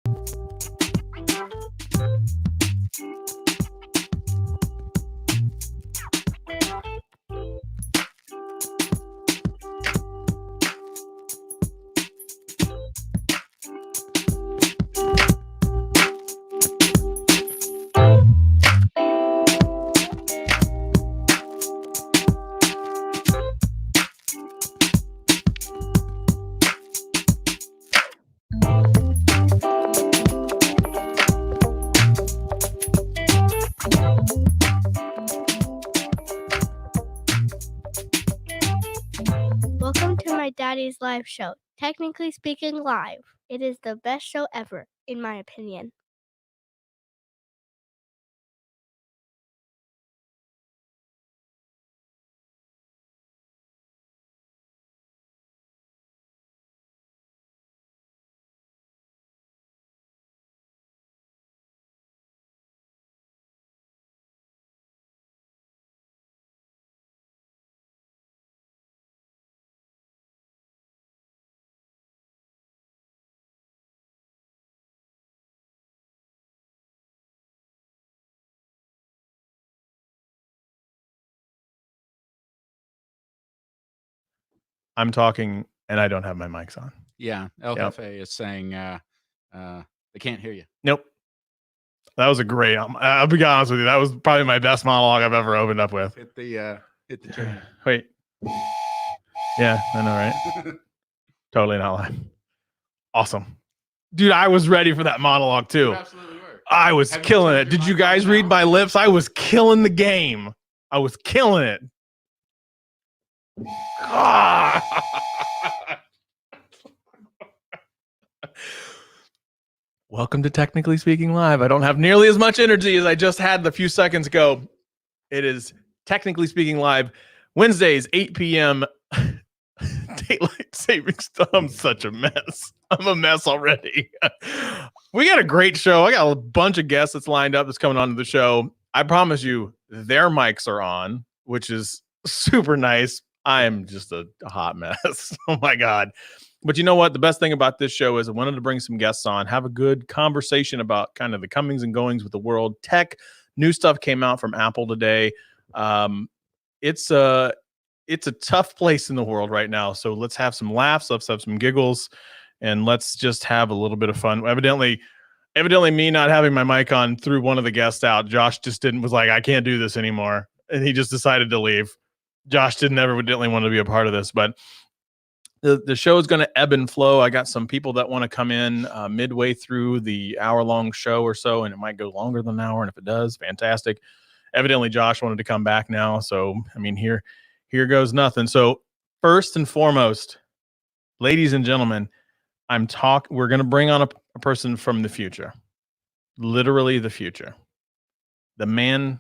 Welcome to my daddy's live show, Technically Speaking Live. It is the best show ever, in my opinion. I'm talking and I don't have my mics on. Yeah, El Cafe is saying they can't hear you. Nope. That was a great. I'll be honest with you. That was probably my best monologue I've ever opened up with. Hit the chain. Wait. Yeah, I know, right? Totally not lying. Awesome, dude. I was ready for that monologue too. You absolutely were. I was killing it. Did you guys read my lips? I was killing the game. I was killing it. Welcome to Technically Speaking Live. I don't have nearly as much energy as I just had a few seconds ago. It is Technically Speaking Live, Wednesdays, 8 p.m. Daylight savings time. I'm such a mess. I'm a mess already. We got a great show. I got a bunch of guests that's lined up that's coming on to the show. I promise you, their mics are on, which is super nice. I am just a hot mess. Oh my God. But you know what? The best thing about this show is I wanted to bring some guests on, have a good conversation about kind of the comings and goings with the world. Tech, new stuff came out from Apple today. It's a tough place in the world right now. So let's have some laughs, let's have some giggles, and let's just have a little bit of fun. Evidently me not having my mic on threw one of the guests out. Josh just was like, I can't do this anymore. And he just decided to leave. Josh didn't evidently want to be a part of this, but the show is going to ebb and flow. I got some people that want to come in midway through the hour-long show or so, and it might go longer than an hour. And if it does, fantastic. Evidently, Josh wanted to come back now. So, I mean, here goes nothing. So, first and foremost, ladies and gentlemen, we're going to bring on a person from the future, literally the future. The man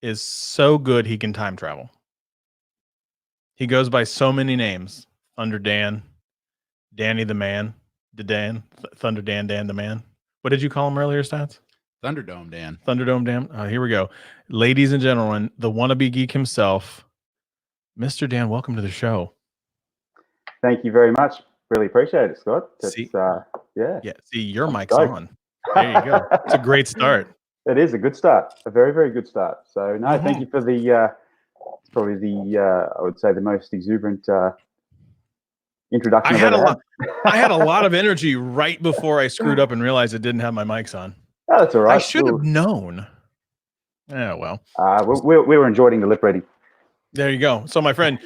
is so good he can time travel. He goes by so many names. Thunder Dan, Danny the Man, Thunder Dan the Man. What did you call him earlier, Stats? Thunderdome Dan. Thunderdome Dan. Here we go. Ladies and gentlemen, the wannabe geek himself, Mr. Dan, welcome to the show. Thank you very much. Really appreciate it, Scott. See, yeah. See, your mic's on. There you go. It's a great start. It is a good start. A very, very good start. So, no, thank you for the probably I would say the most exuberant introduction. I had a lot of energy right before I screwed up and realized I didn't have my mics on. Oh, that's all right. I should have known. Yeah, well. We were enjoying the lip reading. There you go. So, my friend,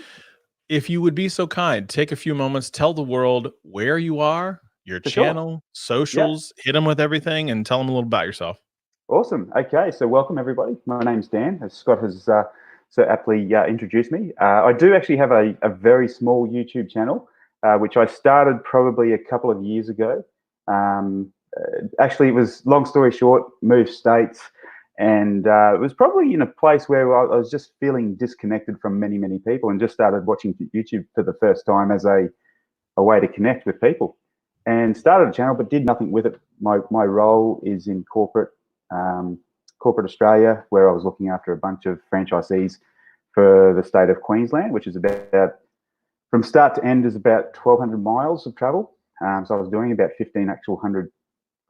if you would be so kind, take a few moments, tell the world where you are, your channel, socials, hit them with everything, and tell them a little about yourself. Awesome. Okay, so welcome everybody. My name's Dan, as Scott has so aptly introduced me. I do actually have a very small YouTube channel, which I started probably a couple of years ago. Actually, it was, long story short, moved states, and it was probably in a place where I was just feeling disconnected from many, many people, and just started watching YouTube for the first time as a way to connect with people, and started a channel, but did nothing with it. My role is in corporate Australia, where I was looking after a bunch of franchisees for the state of Queensland, which is about, from start to end, is about 1,200 miles of travel. So I was doing about 1,500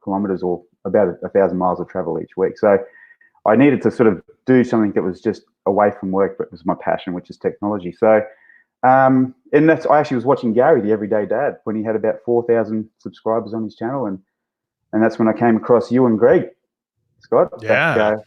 kilometers or about 1,000 miles of travel each week. So I needed to sort of do something that was just away from work, but was my passion, which is technology. So, and I actually was watching Gary, the Everyday Dad, when he had about 4,000 subscribers on his channel. And that's when I came across you and Greg, Scott. Yeah.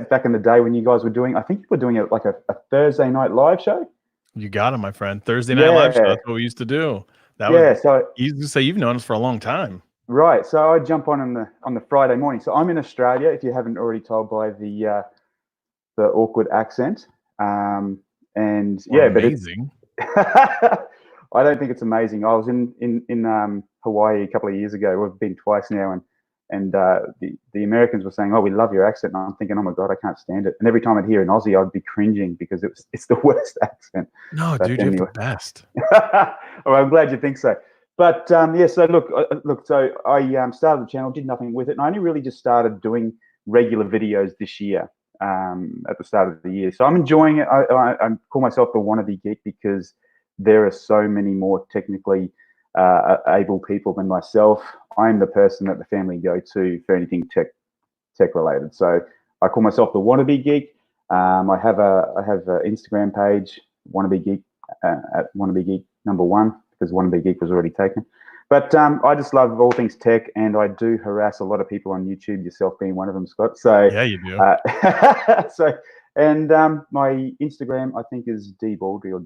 Back in the day when you guys were doing, I think you were doing it like a Thursday night live show. You got it, my friend. Thursday night live show. That's what we used to do. So you used to say you've known us for a long time. Right. So I jump on the Friday morning. So I'm in Australia, if you haven't already told by the awkward accent. But amazing. I don't think it's amazing. I was in Hawaii a couple of years ago. We've been twice now, and the Americans were saying, "Oh, we love your accent." And I'm thinking, "Oh my God, I can't stand it." And every time I'd hear an Aussie, I'd be cringing because it's the worst accent. No, but dude, anyway. you're the best. Well, I'm glad you think so. But so look. So I started the channel, did nothing with it, and I only really just started doing regular videos this year. At the start of the year, so I'm enjoying it. I call myself the Wannabe Geek because there are so many more technically able people than myself. I'm the person that the family go to for anything tech related. So I call myself the Wannabe Geek. I have an Instagram page, Wannabe Geek at Wannabe Geek #1 because Wannabe Geek was already taken. But I just love all things tech, and I do harass a lot of people on YouTube, yourself being one of them, Scott. So yeah, you do. My Instagram, I think, is D Baldry or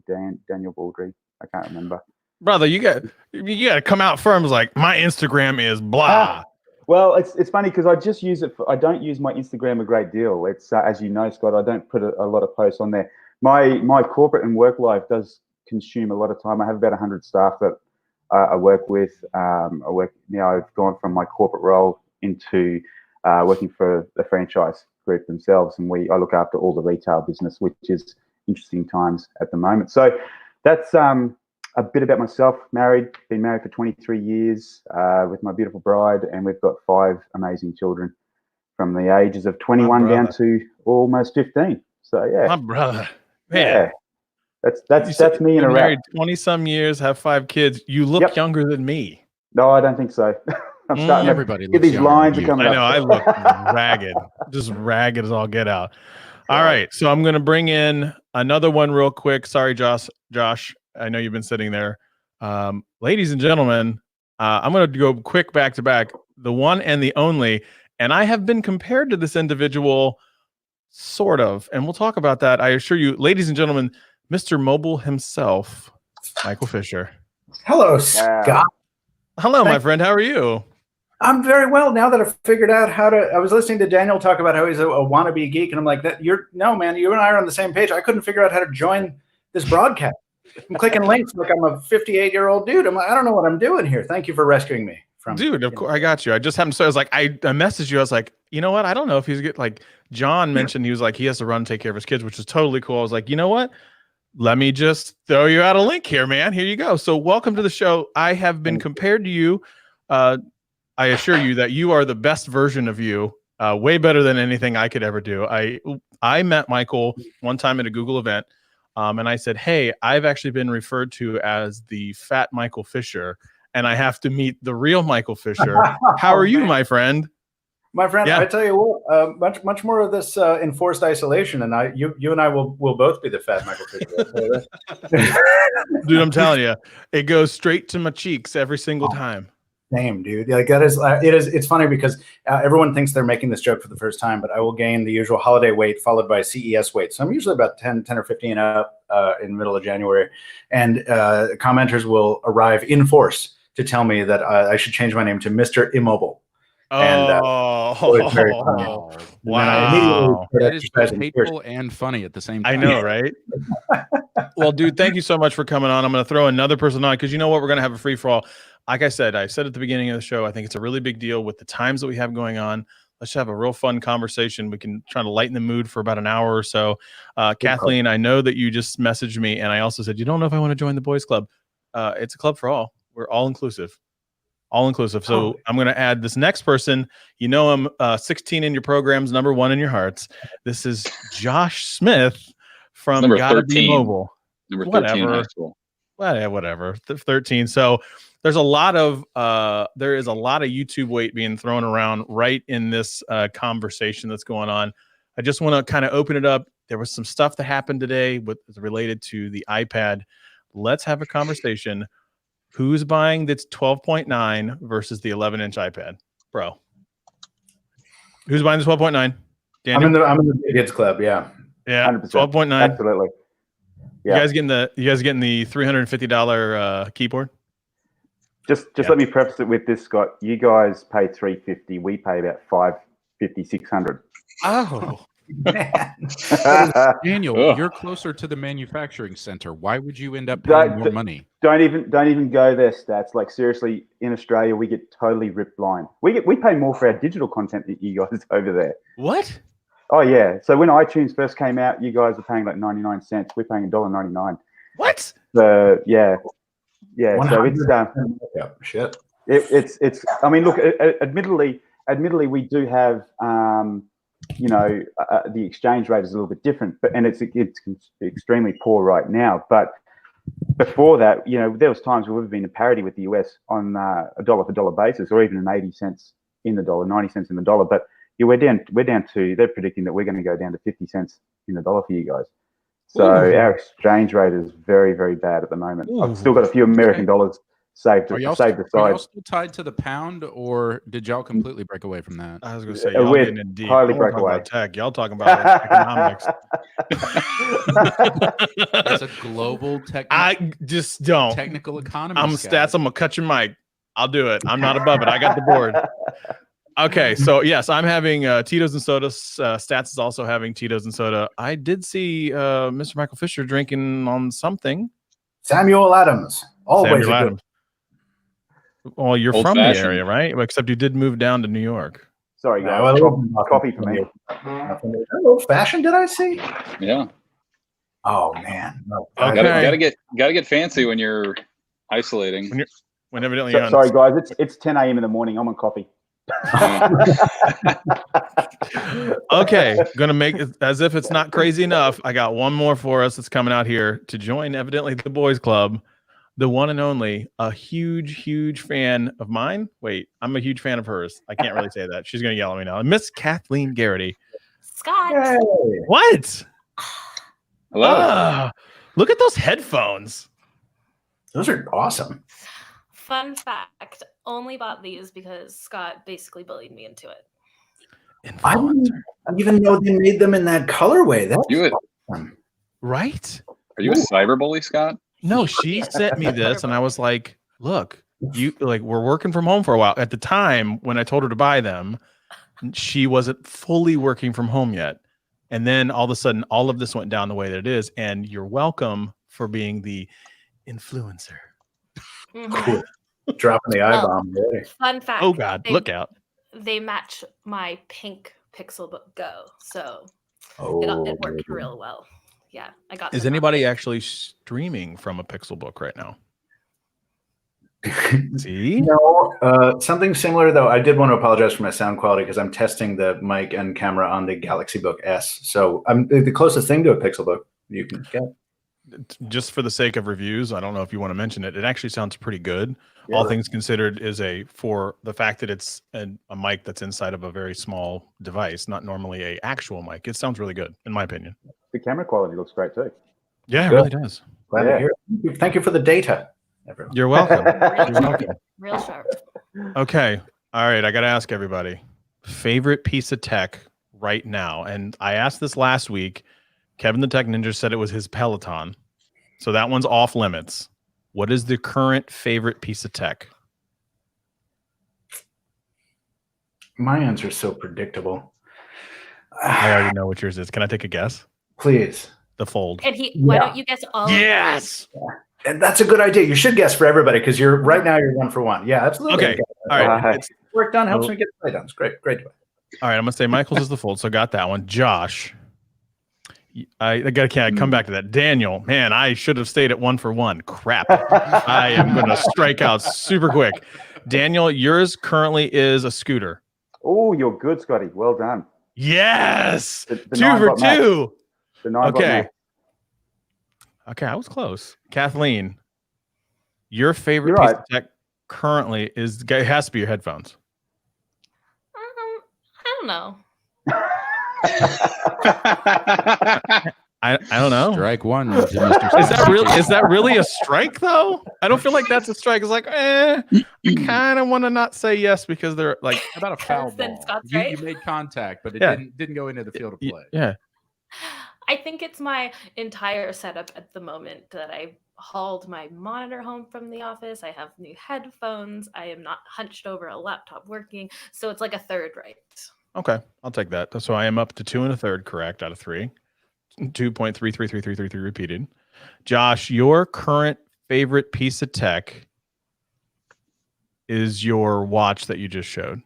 Daniel Baldry. I can't remember. Brother, you got to come out firm. Like my Instagram is blah. Well, it's funny because I just use it. I don't use my Instagram a great deal. It's as you know, Scott, I don't put a lot of posts on there. My corporate and work life does consume a lot of time. I have about 100 staff that I work with. I've gone from my corporate role into working for the franchise group themselves, and I look after all the retail business, which is interesting times at the moment. So that's a bit about myself. Been married for 23 years with my beautiful bride, and we've got 5 amazing children from the ages of 21 down to almost 15. So yeah, my brother, man. Yeah. That's me in a wrap. Married 20-some years, have 5 kids. You look younger than me. No, I don't think so. I'm starting everybody to get these lines are coming up. I know, I look ragged, just ragged as all get out. All right, so I'm going to bring in another one real quick. Sorry, Josh, I know you've been sitting there. Ladies and gentlemen, I'm going to go quick back to back. The one and the only, and I have been compared to this individual, sort of, and we'll talk about that. I assure you, ladies and gentlemen, Mr. Mobile himself, Michael Fisher. Hello, Scott. Hello, my friend. How are you? I'm very well now that I've figured out how to. I was listening to Daniel talk about how he's a wannabe geek, and I'm like, no, man, you and I are on the same page. I couldn't figure out how to join this broadcast. I'm clicking links like I'm a 58-year-old dude. I'm like, I don't know what I'm doing here. Thank you for rescuing me from. Dude, of course, I got you. I just happened to. So I was like, I messaged you. I was like, you know what? I don't know if he's good. Like John mentioned, he was like, he has to run and take care of his kids, which is totally cool. I was like, you know what? Let me just throw you out a link here, man. Here you go. So welcome to the show. I have been compared to you. I assure you that you are the best version of you, way better than anything I could ever do. I met Michael one time at a Google event, and I said, hey, I've actually been referred to as the fat Michael Fisher, and I have to meet the real Michael Fisher. How are you, my friend? My friend, I tell you what, much more of this enforced isolation, and you and I will both be the fat Michael Fisher. Dude, I'm telling you, it goes straight to my cheeks every single time. Same, dude. Like that is it's funny because everyone thinks they're making this joke for the first time, but I will gain the usual holiday weight followed by CES weight. So I'm usually about 10 or 15 up in the middle of January, and commenters will arrive in force to tell me that I should change my name to Mr. Immobile. Wow. That is both hateful and funny at the same time. I know, right? Well, dude, thank you so much for coming on. I'm going to throw another person on because you know what? We're going to have a free-for-all. Like I said at the beginning of the show, I think it's a really big deal with the times that we have going on. Let's have a real fun conversation. We can try to lighten the mood for about an hour or so. Kathleen, I know that you just messaged me, and I also said, you don't know if I want to join the boys club. It's a club for all. We're all inclusive. All inclusive. So I'm going to add this next person. You know him, 16 in your programs, #1 in your hearts. This is Josh Smith from number Gotta 13. Be Mobile. Number 13 in high school. well, yeah, whatever. 13. So there's a lot of there is a lot of YouTube weight being thrown around right in this conversation that's going on. I just want to kind of open it up. There was some stuff that happened today related to the iPad. Let's have a conversation. Who's buying that's 12.9 versus the 11-inch iPad, bro? Who's buying the 12.9? Daniel? I'm in the Big Kids Club. Yeah. Yeah. 100%. 12.9. Absolutely. Yeah. You guys getting the $350 keyboard? Just let me preface it with this, Scott. You guys pay $350. We pay about $550, $600. Oh. Daniel, you're closer to the manufacturing center. Why would you end up paying more money? Don't even go there, Stats. Like, seriously, in Australia, we get totally ripped blind. We pay more for our digital content than you guys over there. What? Oh yeah. So when iTunes first came out, you guys were paying like 99 cents. We're paying $1.99. What? Yeah. So it's shit. It's. I mean, look. Admittedly, we do have the exchange rate is a little bit different, and it's extremely poor right now. But before that, there was times where we've been in parity with the US on a dollar for dollar basis, or even an 80 cents in the dollar, 90 cents in the dollar. But we're down to. They're predicting that we're going to go down to 50 cents in the dollar for you guys. So our exchange rate is very, very bad at the moment. I've still got a few American dollars saved aside. Are y'all still tied to the pound, or did y'all completely break away from that? I was going to say, y'all getting in deep. Highly break away. Tech. Y'all talking about economics. It's a global technical economy. Stats. I'm going to cut your mic. I'll do it. I'm not above it. I got the board. Okay, so yes, I'm having Tito's and soda. Stats is also having Tito's and soda. I did see Mr. Michael Fisher drinking on something. Samuel Adams. Always Samuel Adams. Well, you're Old from fashioned. the area, right? Except you did move down to New York. Sorry, guys. Coffee for me. Old fashioned, did I see? Yeah. Oh man. No. Okay. Gotta get fancy when you're isolating. When evidently you're on. Sorry, guys. It's 10 a.m. in the morning. I'm on coffee. Okay, gonna make it as if it's not crazy enough. I got one more for us that's coming out here to join evidently the boys club, the one and only, a huge fan of mine. Wait, I'm a huge fan of hers. I can't really say that. She's gonna yell at me now. Miss Kathleen Garrity. Scott. Yay. What? Hello. Look at those headphones. Those are awesome. Fun fact, only bought these because Scott basically bullied me into it. I didn't even know they made them in that colorway. That's awesome. Right? Are you a cyberbully, Scott? No, she sent me this, and I was like, "Look, we're working from home for a while." At the time when I told her to buy them, she wasn't fully working from home yet, and then all of a sudden, all of this went down the way that it is. And you're welcome for being the influencer. Cool. Dropping the I-bomb. Fun fact. Oh God, look out! They match my pink Pixelbook Go, so Oh, it worked real well. Yeah, I got. Is anybody actually streaming from a Pixelbook right now? See? No, something similar though. I did want to apologize for my sound quality because I'm testing the mic and camera on the Galaxy Book S. So I'm the closest thing to a Pixelbook you can get. Just for the sake of reviews, I don't know if you want to mention it. It actually sounds pretty good. Yeah. All things considered, for the fact that it's a mic that's inside of a very small device, not normally a actual mic. It sounds really good, in my opinion. The camera quality looks great too. Yeah, Good. it really does. Glad to hear it. Thank you for the data, everyone. You're welcome. You're welcome. Real sharp. Okay. All right. I got to ask everybody, favorite piece of tech right now. And I asked this last week. Kev the Tech Ninja said it was his Peloton. So that one's off limits. What is the current favorite piece of tech? My answer is so predictable. I already know what yours is. Can I take a guess? Please. The Fold. And why don't you guess all? Yes. And that's a good idea. You should guess for everybody because you're right now. You're 1 for 1. Yeah, absolutely. Okay. All right. Work done helps me get play done. It's great. Great. All right. I'm gonna say Michael's is the Fold. So got that one. Josh. I gotta come back to that. Daniel, man, I should have stayed at 1 for 1. Crap. I am gonna strike out super quick. Daniel, yours currently is a scooter. Oh, you're good, Scotty. Well done. Yes. The 2 for 2. The 9 Okay. Okay, I was close. Kathleen, Your favorite You're piece right. of tech currently it has to be your headphones. I don't know. I don't know. Strike one to Mr. Is that really a strike though? I don't feel like that's a strike. It's like, I kind of want to not say yes because they're like How about a foul Then ball? Scott's You right. made contact, but it Yeah. didn't go into the field of play. Yeah. I think it's my entire setup at the moment that I hauled my monitor home from the office. I have new headphones. I am not hunched over a laptop working. So it's like a third right. Okay, I'll take that. So I am up to 2 1/3 correct out of 3. 2.333333 repeated. Josh, your current favorite piece of tech is your watch that you just showed.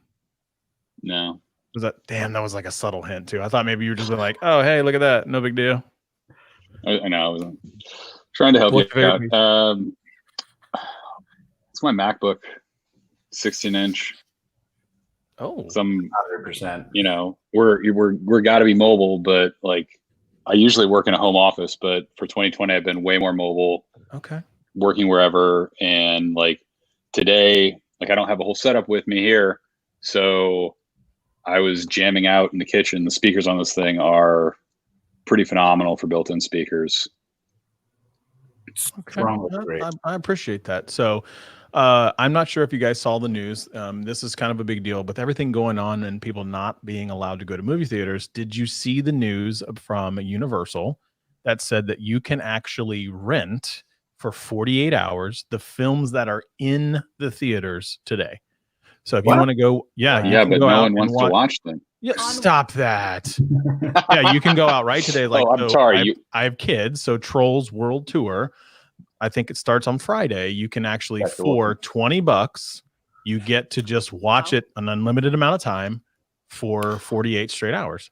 No. Was that that was like a subtle hint too. I thought maybe you were just like, oh hey, look at that. No big deal. I know. I was trying to help What's you your out. favorite It's my MacBook, 16-inch. Oh, Some 100%. you know, we're got to be mobile, but like I usually work in a home office, but for 2020 I've been way more mobile, okay. working wherever. And like today, like I don't have a whole setup with me here, so I was jamming out in the kitchen. The speakers on this thing are pretty phenomenal for built-in speakers. Okay. Wrong with great. I appreciate that. So I'm not sure if you guys saw the news. This is kind of a big deal with everything going on and people not being allowed to go to movie theaters. Did you see the news from Universal that said that you can actually rent for 48 hours the films that are in the theaters today? So if you want to go, you Yeah, can but go no out one and wants to watch them. Yeah, stop that. Yeah, you can go out right today. Like, I'm sorry. I have kids, so Trolls World Tour. I think it starts on Friday. You can actually That's for awesome. $20, you get to just watch it an unlimited amount of time for 48 straight hours.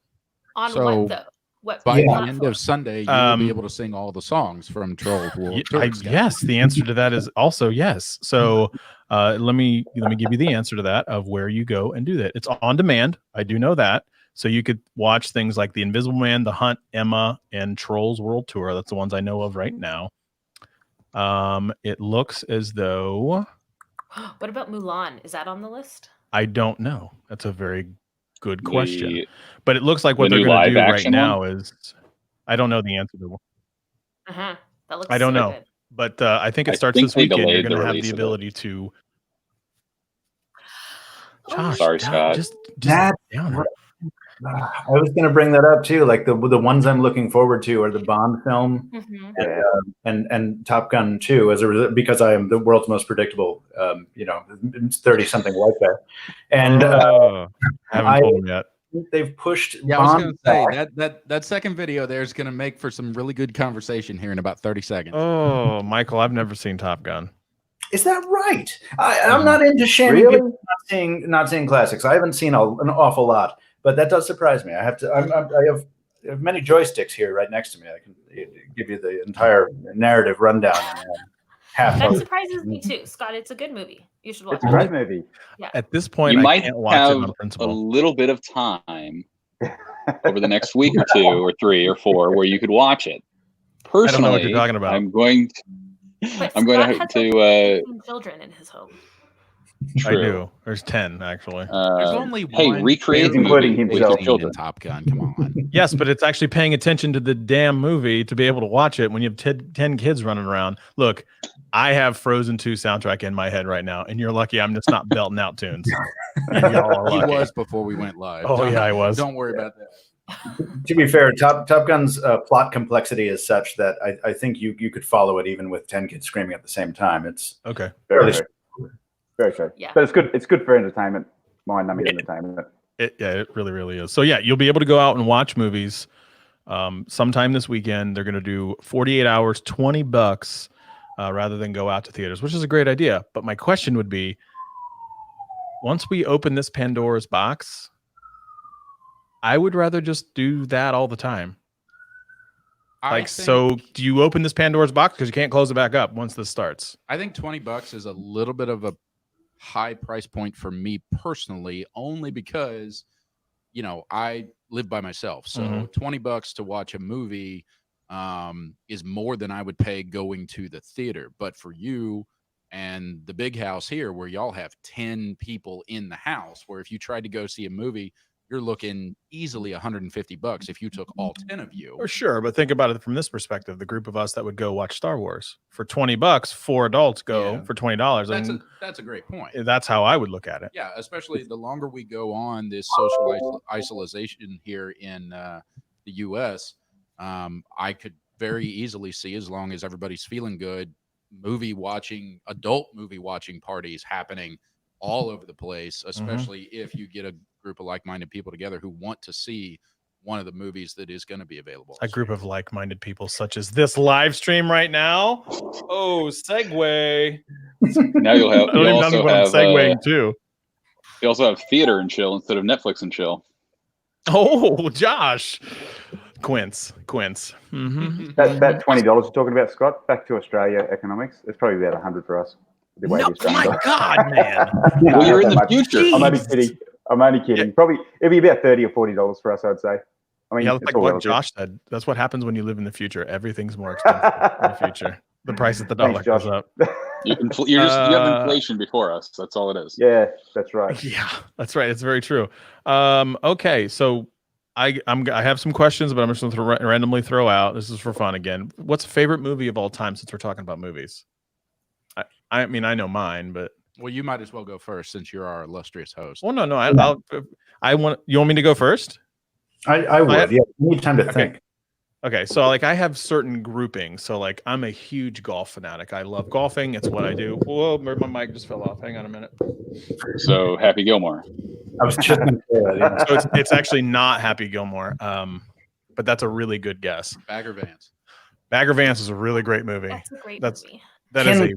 On So, what though? What By the platform? end of Sunday, you will be able to sing all the songs from Trolls World Tour. Yes, the answer to that is also yes. So let me give you the answer to that of where you go and do that. It's on demand. I do know that. So you could watch things like The Invisible Man, The Hunt, Emma, and Trolls World Tour. That's the ones I know of right now. It looks as though. What about Mulan? Is that on the list? I don't know. That's a very good question. But it looks like what the they're new going to do right live-action now one? is. I don't know the answer to. That looks. I don't so know, good. but I think it I starts think this they weekend. You're delayed going the to have release the of it. ability to. Oh, Josh, Sorry, Scott. just That- down it. I was going to bring that up too. Like the ones I'm looking forward to are the Bond film Mhm. and Top Gun 2 as a result, because I am the world's most predictable, 30-something white guy. And I haven't told him yet. they've pushed Yeah, I was Bond going to say back. that second video there is going to make for some really good conversation here in about 30 seconds. Oh, Michael, I've never seen Top Gun. Is that right? I'm not into shaming Really? people for not seeing classics. I haven't seen an awful lot, but that does surprise me. I have to. I have many joysticks here right next to me. I can give you the entire narrative rundown. Half That of it. surprises me too, Scott. It's a good movie. You should watch It's a it. great movie. At this point, You I might can't watch it have on a principle. little bit of time over the next week or 2 or 3 or 4 where you could watch it. Personally, I don't know what you're talking about. I'm going But I'm going Scott to has like 15 children in his home. I do. There's 10 actually. There's only hey, one recreate the including movie with himself. your scene children. in Top Gun. Come on. Yes, but it's actually paying attention to the damn movie to be able to watch it when you have 10 kids running around. Look, I have Frozen 2 soundtrack in my head right now, and you're lucky I'm just not belting out tunes. Y'all are He lucky. was before we went live. Oh, yeah, I was. Don't worry about that. To be fair, Top Gun's plot complexity is such that I think you could follow it even with 10 kids screaming at the same time. It's Okay. Very Really true. Very true. Yeah. But it's good. It's good for entertainment, mind-numbing entertainment. It really, really is. So yeah, you'll be able to go out and watch movies sometime this weekend. They're going to do 48 hours, $20 rather than go out to theaters, which is a great idea. But my question would be, once we open this Pandora's box, I would rather just do that all the time. So do you open this Pandora's box because you can't close it back up once this starts? I think $20 is a little bit of a high price point for me personally, only because, I live by myself. So $20 to watch a movie is more than I would pay going to the theater. But for you, and the big house here where y'all have 10 people in the house, where if you tried to go see a movie, you're looking easily $150 if you took all 10 of you. For sure, but think about it from this perspective: the group of us that would go watch Star Wars for $20, 4 adults go for $20. That's a great point. That's how I would look at it. Yeah, especially the longer we go on this social isolation here in the U.S., I could very easily see, as long as everybody's feeling good, adult movie watching parties happening all over the place, especially if you get a group of like-minded people together who want to see one of the movies that is going to be available. A group of like-minded people, such as this live stream right now. Oh, segue. Now you'll have. You also have segueing too. You also have theater and chill instead of Netflix and chill. Oh, Josh. Quince. Mm-hmm. That $20 you're talking about, Scott, back to Australia economics, it's probably about 100 for us. No, my God, man. Well, you're in the future. I'm only kidding. Probably it'd be about $30 or $40 for us, I'd say. I mean, yeah, like what Josh said. That's what happens when you live in the future. Everything's more expensive in the future. The price of the dollar goes up. You have inflation before us. That's all it is. Yeah, that's right. Yeah, that's right. It's very true. Okay, so I have some questions, but I'm just going to randomly throw out. This is for fun again. What's a favorite movie of all time, since we're talking about movies? I mean, I know mine, but well, you might as well go first since you're our illustrious host. Well, no. I want. You want me to go first? I would. Yeah, you need time to think. Okay, so like I have certain groupings. So like I'm a huge golf fanatic. I love golfing. It's what I do. Whoa, my mic just fell off. Hang on a minute. So Happy Gilmore. I was just going to say that. Yeah. So it's actually not Happy Gilmore. But that's a really good guess. Bagger Vance. Bagger Vance is a really great movie. That's a great movie. That is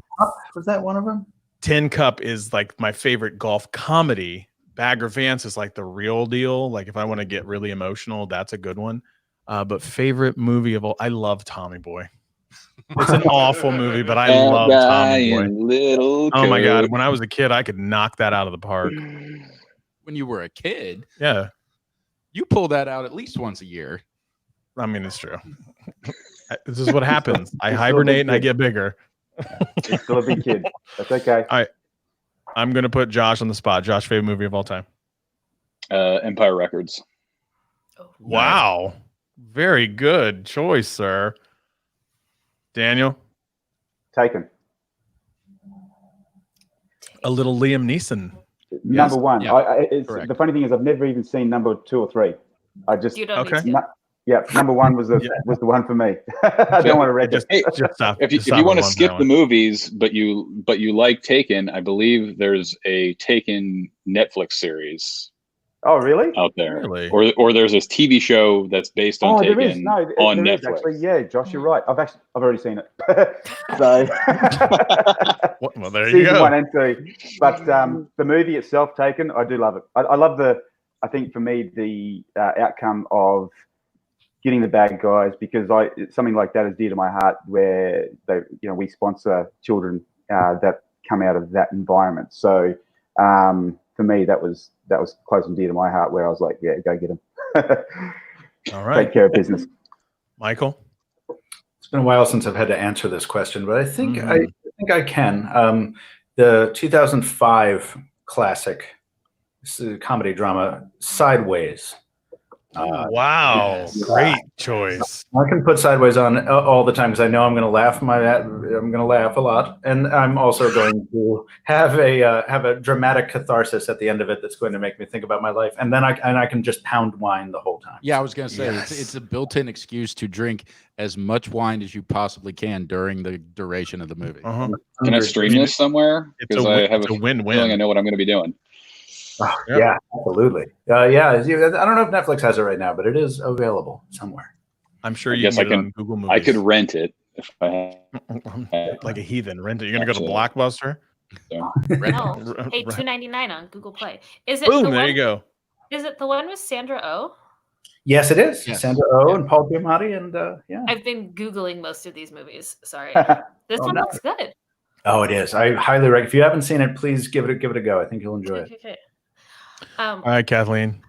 was that one of them? Tin Cup is like my favorite golf comedy. Bagger Vance is like the real deal. Like if I want to get really emotional, that's a good one. But favorite movie of all, I love Tommy Boy. It's an awful movie, but I love Tommy Boy. Oh my God. When I was a kid, I could knock that out of the park. When you were a kid? Yeah. You pull that out at least once a year. I mean, it's true. This is what happens. I hibernate and I get bigger. You're still a big kid. That's okay. I'm going to put Josh on the spot. Josh, favorite movie of all time? Empire Records. Oh, wow. Very good choice, sir. Daniel? Taken. A little Liam Neeson. Number one. Yeah, the funny thing is I've never even seen number 2 or 3. I just you don't need to. Yeah, number 1 was the one for me. I don't want to wreck it. If you want to skip the movies, but you like Taken, I believe there's a Taken Netflix series. Oh, really? Out there, really? Or there's this TV show that's based on Taken there is. No, on there Netflix. Is actually, yeah, Josh, you're right. I've already seen it. So well, there you season go. 1 and 2. But the movie itself, Taken, I do love it. I love I think for me the outcome of getting the bad guys, because something like that is dear to my heart, where we sponsor children that come out of that environment. So for me, that was close and dear to my heart, where I was like, yeah, go get them. All right. Take care of business. Michael? It's been a while since I've had to answer this question, but I think I can. The 2005 classic comedy drama Sideways. Wow, great choice. I can put Sideways on all the time because I know I'm going to laugh. I'm going to laugh a lot, and I'm also going to have a dramatic catharsis at the end of it that's going to make me think about my life, and then I can just pound wine the whole time. Yeah, I was going to say it's a built-in excuse to drink as much wine as you possibly can during the duration of the movie. Can I stream this somewhere? Because I have a win-win. feeling I know what I'm going to be doing. Oh, yeah, absolutely. I don't know if Netflix has it right now, but it is available somewhere. I'm sure you can get it on Google Movies. I could rent it if I had. Like a heathen. Rent it. You're going to go to Blockbuster? So. No, hey, $2.99 on Google Play. Is it Boom, there you go. Is it the one with Sandra Oh? Yes, it is. Yes. Sandra Oh and Paul Giamatti, and yeah. I've been Googling most of these movies. Sorry. This one looks good. Oh, it is. I highly recommend. If you haven't seen it, please give it a go. I think you'll enjoy it. Okay. All right, Kathleen.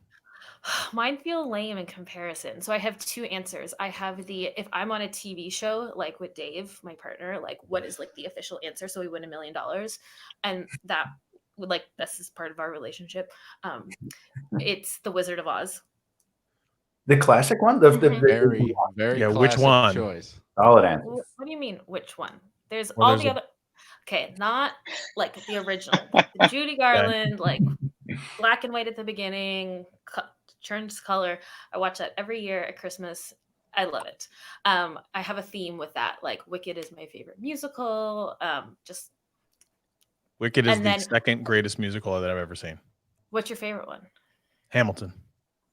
Mine feel lame in comparison. So I have two answers. I have if I'm on a TV show, like with Dave, my partner, like what is like the official answer so we win $1 million? And that would like this is part of our relationship. It's The Wizard of Oz. The classic one? The Very, very Yeah, classic which one? choice. solid answer. What do you mean which one? There's Well, all there's the a- other okay, not like the original. The Judy Garland, like black and white at the beginning, turns color. I watch that every year at Christmas. I love it. I have a theme with that. Like Wicked is my favorite musical. Just Wicked is And the then- second greatest musical that I've ever seen. what's your favorite one? Hamilton.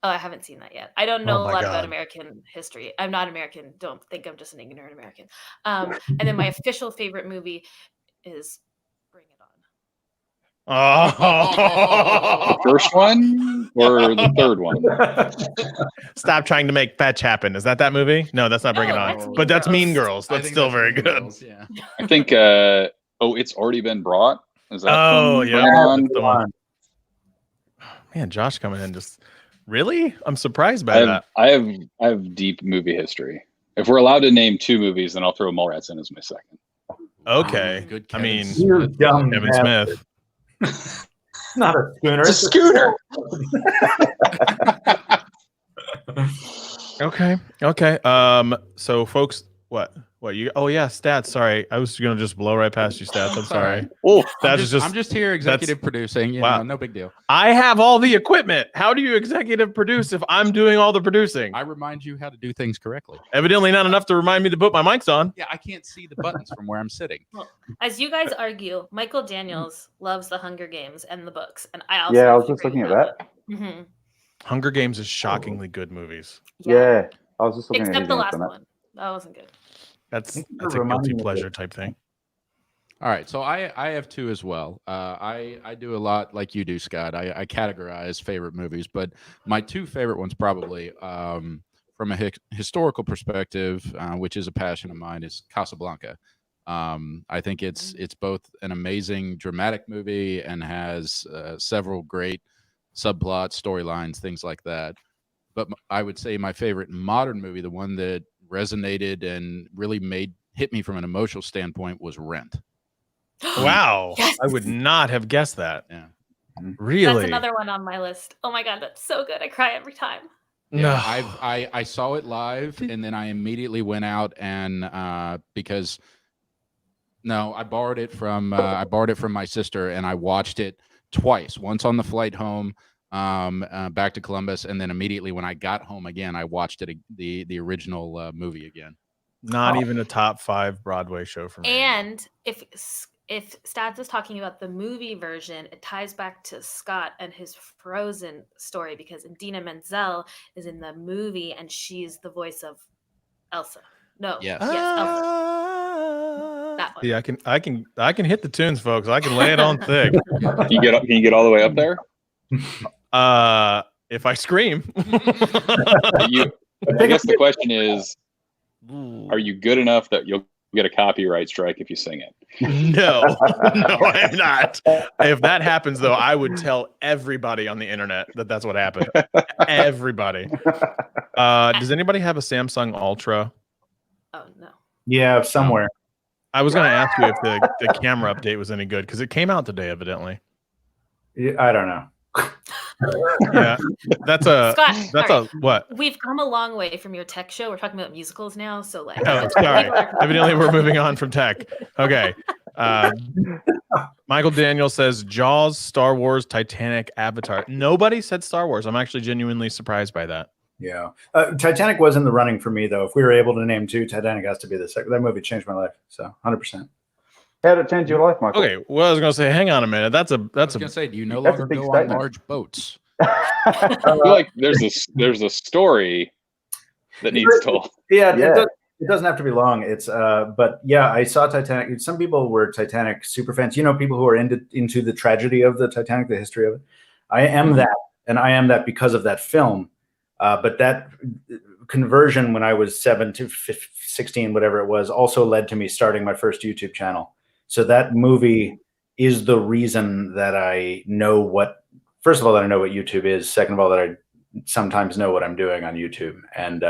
Oh, I haven't seen that yet. I don't know Oh a my lot God. about American history. I'm not American. Don't think I'm just an ignorant American. And then my official favorite movie is Bring It On. Oh, The first one or the third one? Stop trying to make fetch happen. Is that movie? No, that's not Bring It No, On. that's Mean But that's Mean Girls. Girls. I That's think still that's very Mean good. Girls, yeah. I think. It's Already Been Brought. Is that? Oh, from yeah. Bring It On? That's the one. Man, Josh coming in just really? I'm surprised by that. I have deep movie history. If we're allowed to name two movies, then I'll throw Mallrats in as my second. Okay. Good I mean, Kevin You Smith. dumb Kevin bastard. Smith. Not a schooner. It's a scooter. Okay. So folks, what you? Oh yeah, stats. Sorry, I was gonna just blow right past you, stats. I'm sorry. Oh, That's I'm just here executive producing. You wow. know, no big deal. I have all the equipment. How do you executive produce if I'm doing all the producing? I remind you how to do things correctly. Evidently not enough to remind me to put my mics on. Yeah, I can't see the buttons from where I'm sitting. As you guys argue, Michael Daniels loves the Hunger Games and the books, and I also Yeah, I was just looking at that. Mm-hmm. Hunger Games is shockingly good movies. Yeah, I was just looking at Except his the answer last on that. one. That wasn't good. That's Thank you a for reminding guilty me of pleasure it. type thing. All right, so I have two as well. I do a lot like you do, Scott. I categorize favorite movies, but my two favorite ones probably from a historical perspective, which is a passion of mine, is Casablanca. I think it's both an amazing dramatic movie and has several great subplots, storylines, things like that. But I would say my favorite modern movie, the one that resonated and really hit me from an emotional standpoint, was Rent. Wow. Yes! I would not have guessed that. Yeah. Really? That's another one on my list. Oh my god, that's so good. I cry every time. No. Yeah, I saw it live and then I immediately went out and I borrowed it from my sister and I watched it twice. Once on the flight home back to Columbus, and then immediately when I got home again, I watched it the original movie again. Not even a top 5 Broadway show for me. And if Stats is talking about the movie version, it ties back to Scott and his Frozen story because Idina Menzel is in the movie and she's the voice of Elsa. No, Yes. yes, Elsa. That one. Yeah, I can hit the tunes, folks. I can lay it on thick. Can you get all the way up there? If I scream. I guess the question is, are you good enough that you'll get a copyright strike if you sing it? No, I am not. If that happens, though, I would tell everybody on the internet that that's what happened. Everybody. Does anybody have a Samsung Ultra? Oh no. Yeah, somewhere. I was going to ask you if the camera update was any good because it came out today, evidently. Yeah, I don't know. Yeah, that's a Scott, sorry. what? We've come a long way from your tech show. We're talking about musicals now, so like. Oh, sorry. Evidently, we're moving on from tech. Okay. Michael Daniel says Jaws, Star Wars, Titanic, Avatar. Nobody said Star Wars. I'm actually genuinely surprised by that. Yeah. Titanic was in the running for me, though. If we were able to name two, Titanic has to be the second. That movie changed my life. So 100%. How did it change your life, Michael? Okay. Well, I was going to say, hang on a minute. I was gonna say, do you no That's a longer big go statement. on large boats? I feel like there's a story that needs told. Yeah, Yeah. It doesn't have to be long. It's but yeah, I saw Titanic. Some people were Titanic super fans. You know, people who are into the tragedy of the Titanic, the history of it. I am that, and I am that because of that film. But that conversion when I was 7 to 16, whatever it was, also led to me starting my first YouTube channel. So that movie is the reason that I know first of all, that I know what YouTube is. Second of all, that I sometimes know what I'm doing on YouTube. And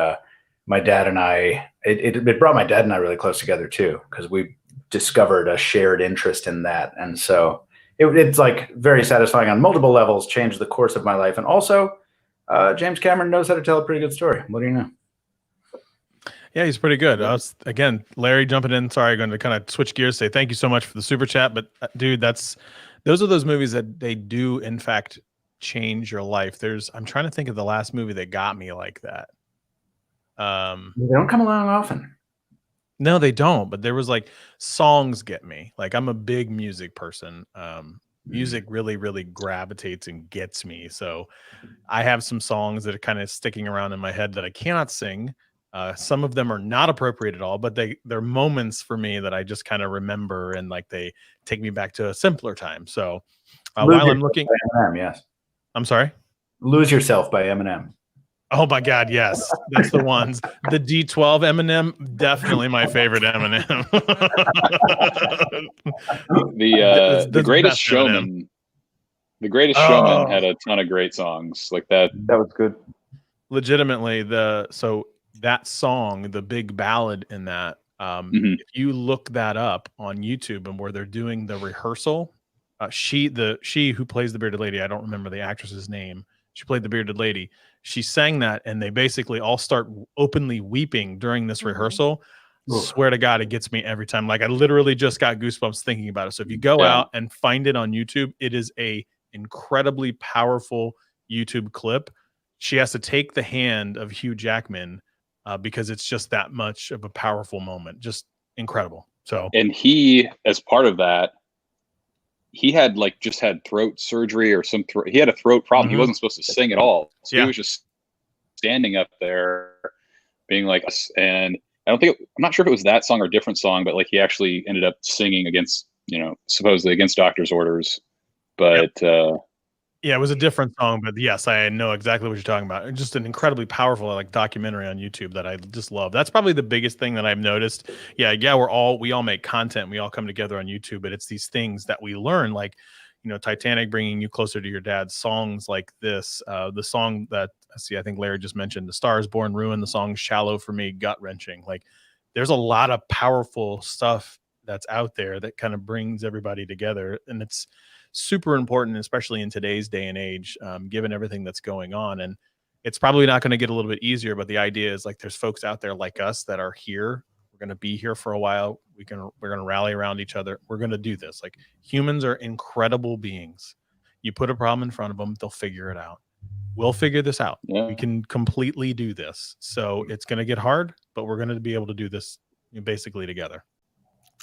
my dad and I, it brought my dad and I really close together too, because we discovered a shared interest in that. And so it's like very satisfying on multiple levels, changed the course of my life. And also, James Cameron knows how to tell a pretty good story. What do you know? Yeah, he's pretty good. Again, Larry jumping in. Sorry, I'm going to kind of switch gears. Say thank you so much for the super chat. But dude, those are those movies that they do in fact change your life. I'm trying to think of the last movie that got me like that. They don't come along often. No, they don't. But there was like songs get me. Like I'm a big music person. Music really, really gravitates and gets me. So I have some songs that are kind of sticking around in my head that I cannot sing. Some of them are not appropriate at all, but they're moments for me that I just kind of remember, and like they take me back to a simpler time. So while I'm looking, Eminem, yes. I'm sorry. Lose Yourself by Eminem. Oh my God, yes, that's the ones. The D12 Eminem, definitely my favorite Eminem. The Greatest Showman. Eminem. The Greatest Showman had a ton of great songs like that. That was good. Legitimately, that song, the big ballad in that, if you look that up on YouTube and where they're doing the rehearsal, she who plays the bearded lady, I don't remember the actress's name. She played the bearded lady. She sang that, and they basically all start openly weeping during this rehearsal. Swear to God, it gets me every time. Like I literally just got goosebumps thinking about it. So if you go out and find it on YouTube, it is a incredibly powerful YouTube clip. She has to take the hand of Hugh Jackman because it's just that much of a powerful moment. Just incredible. So, and he, as part of that, he had just had throat surgery or he had a throat problem. He wasn't supposed to sing at all. So he was just standing up there being like, and I'm not sure if it was that song or a different song, but like he actually ended up singing against, supposedly against doctor's orders. But yeah, it was a different song, but yes, I know exactly what you're talking about. Just an incredibly powerful documentary on YouTube that I just love. That's probably the biggest thing that I've noticed. Yeah, we all make content. We all come together on YouTube, but it's these things that we learn, like, Titanic bringing you closer to your dad, songs like this, the song that I think Larry just mentioned, The Star Is Born Ruined, the song Shallow for me, gut wrenching. Like there's a lot of powerful stuff that's out there that kind of brings everybody together. And it's super important, especially in today's day and age, given everything that's going on. And it's probably not going to get a little bit easier, but the idea is like there's folks out there like us that are here. We're going to be here for a while. We're going to rally around each other. We're going to do this. Like humans are incredible beings. You put a problem in front of them, they'll figure it out. We'll figure this out. Yeah. We can completely do this. So it's going to get hard, but we're going to be able to do this basically together.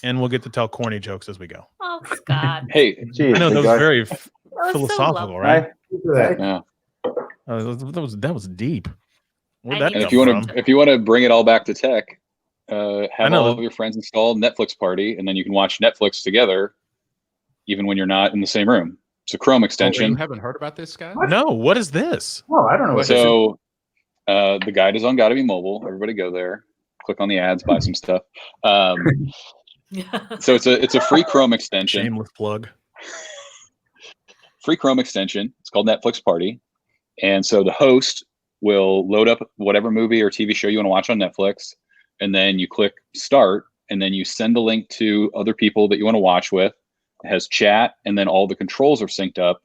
And we'll get to tell corny jokes as we go. Oh, Scott. Hey, geez, I know that was very was philosophical, so right? Yeah. That was deep. Where'd I that need and come from? if you want to bring it all back to tech, I have know all of your friends install Netflix Party, and then you can watch Netflix together, even when you're not in the same room. It's a Chrome extension. You haven't heard about this, guy? No, what is this? Oh, I don't know what So the guide is on Gotta Be Mobile. Everybody go there, click on the ads, buy some stuff. So it's a free Chrome extension. Shameless plug. Free Chrome extension. It's called Netflix Party. And so the host will load up whatever movie or TV show you want to watch on Netflix. And then you click start, and then you send the link to other people that you want to watch with. It has chat, and then all the controls are synced up.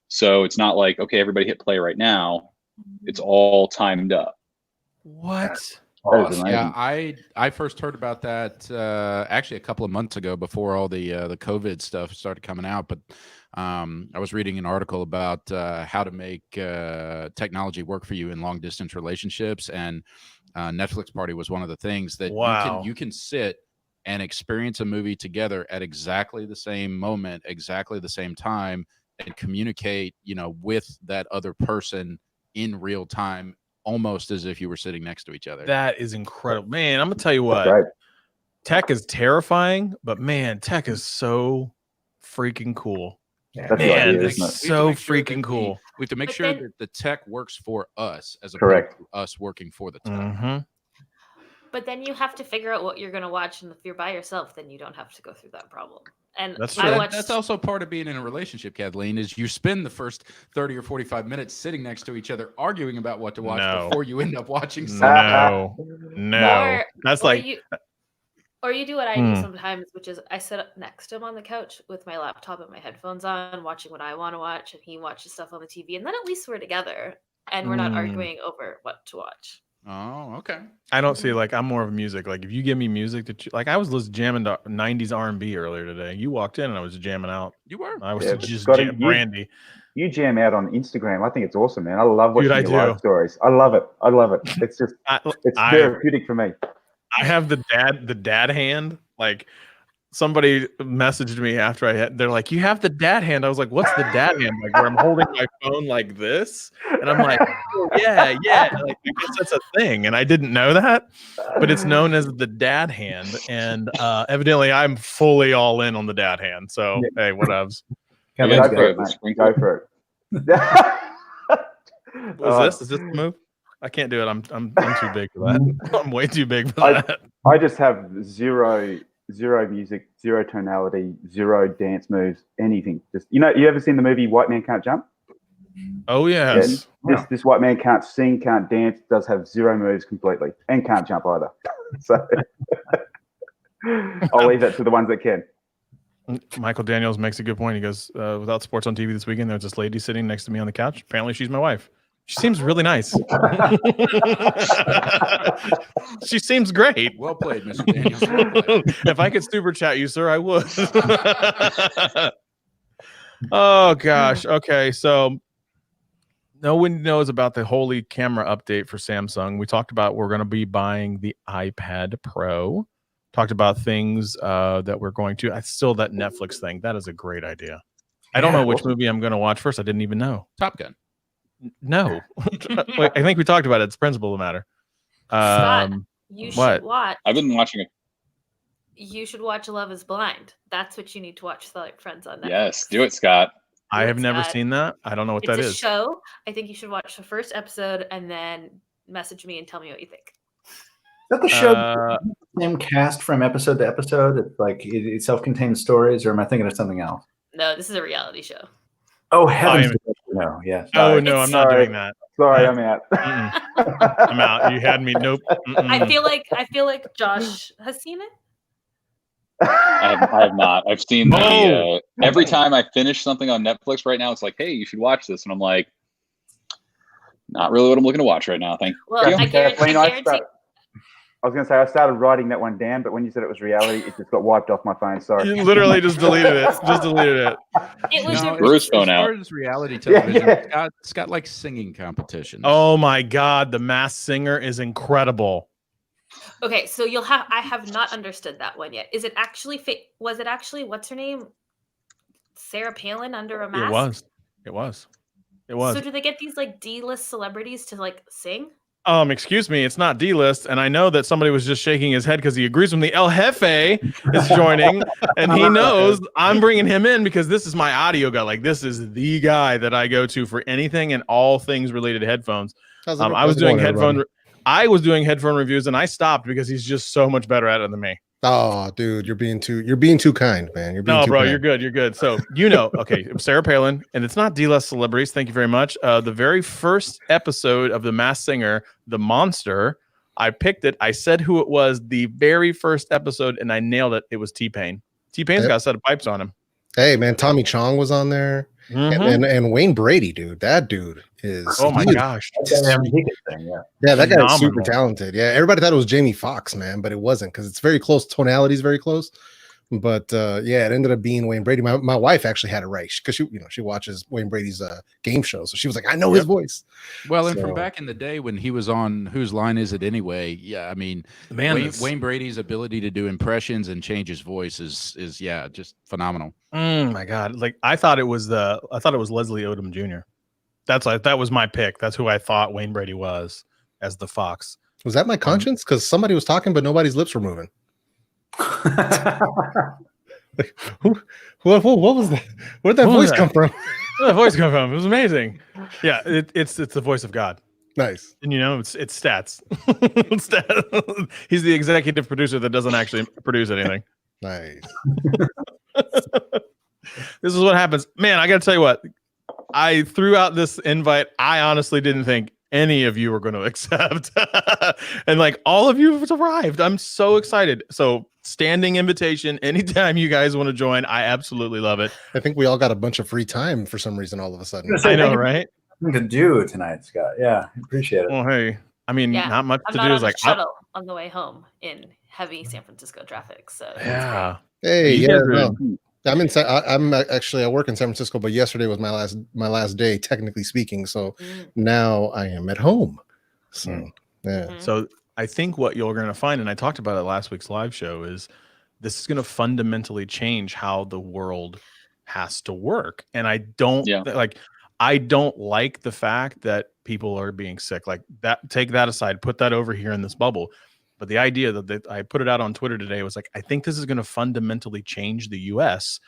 So it's not like, okay, everybody hit play right now. It's all timed up. What? Awesome. Yeah, I first heard about that actually a couple of months ago before all the COVID stuff started coming out. But I was reading an article about how to make technology work for you in long distance relationships, and Netflix Party was one of the things that you can sit and experience a movie together at exactly the same moment, exactly the same time, and communicate, with that other person in real time, almost as if you were sitting next to each other. That is incredible, man. I'm gonna tell you what. Right. Tech is terrifying, but man, tech is so freaking cool. That's the Man, idea, it's isn't it? so freaking cool. We have to make But sure then- that the tech works for us as Correct. opposed to us working for the tech. Mm-hmm. But then you have to figure out what you're going to watch, and if you're by yourself, then you don't have to go through that problem. And That's I true. watched. That's also part of being in a relationship, Kathleen, is you spend the first 30 or 45 minutes sitting next to each other arguing about what to watch before you end up watching something. No. That's like Or you do what I do sometimes, which is I sit up next to him on the couch with my laptop and my headphones on, watching what I want to watch, and he watches stuff on the TV, and then at least we're together and we're not arguing over what to watch. Oh, okay. I don't see, like, I'm more of music. Like, if you give me music like, I was just jamming to 90s R&B earlier today. You walked in and I was jamming out. You were? I was just Scotty, Brandy. You jam out on Instagram. I think it's awesome, man. I love watching Dude, your live stories. I love it. It's just, it's therapeutic for me. I have the dad hand. Like, somebody messaged me after they're like, you have the dad hand. I was like, what's the dad hand? Like, where I'm holding my phone like this? And I'm like, oh, yeah. Like, I guess that's a thing. And I didn't know that, but it's known as the dad hand. And evidently I'm fully all in on the dad hand. So, hey, whatevs. Go for it. Is this the move? I can't do it. I'm too big for that. I'm way too big for that. I just have zero music, zero tonality, zero dance moves, anything. Just you ever seen the movie White Man Can't Jump? Oh yes. Yeah, this white man can't sing, can't dance, does have zero moves completely, and can't jump either. So I'll leave that to the ones that can. Michael Daniels makes a good point. He goes, without sports on TV this weekend, there's this lady sitting next to me on the couch. Apparently she's my wife. She seems really nice. She seems great. Well played, Mr. Daniels. Well played. If I could super chat you, sir, I would. Oh, gosh. Okay, so no one knows about the holy camera update for Samsung. We talked about we're going to be buying the iPad Pro. Talked about things that we're going to. Still, that Netflix thing, that is a great idea. I don't know which movie I'm going to watch first. I didn't even know. Top Gun. No. Wait, I think we talked about it. It's principle of the matter. Scott, you should watch. I've been watching it. You should watch Love is Blind. That's what you need to watch with like friends on Netflix. Yes, do it, Scott. I have never seen that. I don't know what that is. It's a show. I think you should watch the first episode and then message me and tell me what you think. Is that the show same cast from episode to episode? It's like it's self-contained stories, or am I thinking of something else? No, this is a reality show. Oh heavens! No, yeah. Oh no, I'm not doing that. Sorry, I'm out. I'm out. You had me. Nope. I feel like Josh has seen it. I have not. I've seen the every time I finish something on Netflix right now, it's like, hey, you should watch this, and I'm like, not really what I'm looking to watch right now. Thank you. Well, I guarantee. I was going to say, I started writing that one down, but when you said it was reality, it just got wiped off my phone. Sorry. You literally just deleted it. It was your Bruce phone out. As reality television, it's got like singing competitions. Oh my God. The Masked Singer is incredible. Okay, so I have not understood that one yet. Is it actually was it actually what's her name? Sarah Palin under a mask? It was. So do they get these like D-list celebrities to like sing? Excuse me, it's not D-list, and I know that somebody was just shaking his head because he agrees with me. El Jefe is joining, and he knows I'm bringing him in because this is my audio guy. Like, this is the guy that I go to for anything and all things related to headphones. I was doing headphone reviews, and I stopped because he's just so much better at it than me. Oh, dude, you're being too kind, man. You're being too bro, kind. you're good. So okay, Sarah Palin, and it's not D-list celebrities. Thank you very much. The very first episode of The Masked Singer, The Monster, I picked it. I said who it was the very first episode, and I nailed it. It was T-Pain. T-Pain's got a set of pipes on him. Hey, man, Tommy Chong was on there, and Wayne Brady, dude. That dude is. Oh my gosh. Yeah, that guy is super talented. Yeah, everybody thought it was Jamie Foxx, man, but it wasn't because it's very close. Tonality is very close. But yeah, it ended up being Wayne Brady. My wife actually had it right because she watches Wayne Brady's game show, so she was like, I know his voice. Well, and from back in the day when he was on Whose Line Is It Anyway? Yeah, I mean, Wayne Brady's ability to do impressions and change his voice is just phenomenal. Oh my God! Like I thought it was Leslie Odom Jr. That was my pick. That's who I thought Wayne Brady was as the Fox. Was that my conscience? Because somebody was talking, but nobody's lips were moving. Like, what was that? Where did that voice come from? Where did that voice come from? It was amazing. Yeah, it's the voice of God. Nice. And it's stats. He's the executive producer that doesn't actually produce anything. Nice. This is what happens. Man, I got to tell you what. I threw out this invite. I honestly didn't think any of you were going to accept. And like all of you have arrived. I'm so excited. So standing invitation anytime you guys want to join. I absolutely love it. I think we all got a bunch of free time for some reason all of a sudden. I know, right? To do tonight, Scott. Yeah, appreciate it. Well, hey, I mean, Yeah, not much I'm to not do. on Is the like, shuttle on the way home in heavy San Francisco traffic. So it's yeah. Hey, You yeah, guys are- no. I'm actually I work in San Francisco, but yesterday was my last day, technically speaking. So now I am at home. So yeah. So I think what you're going to find, and I talked about it last week's live show, is this is going to fundamentally change how the world has to work. And I don't I don't like the fact that people are being sick. Like that, take that aside, put that over here in this bubble. But the idea that I put it out on Twitter today was like, I think this is going to fundamentally change the US.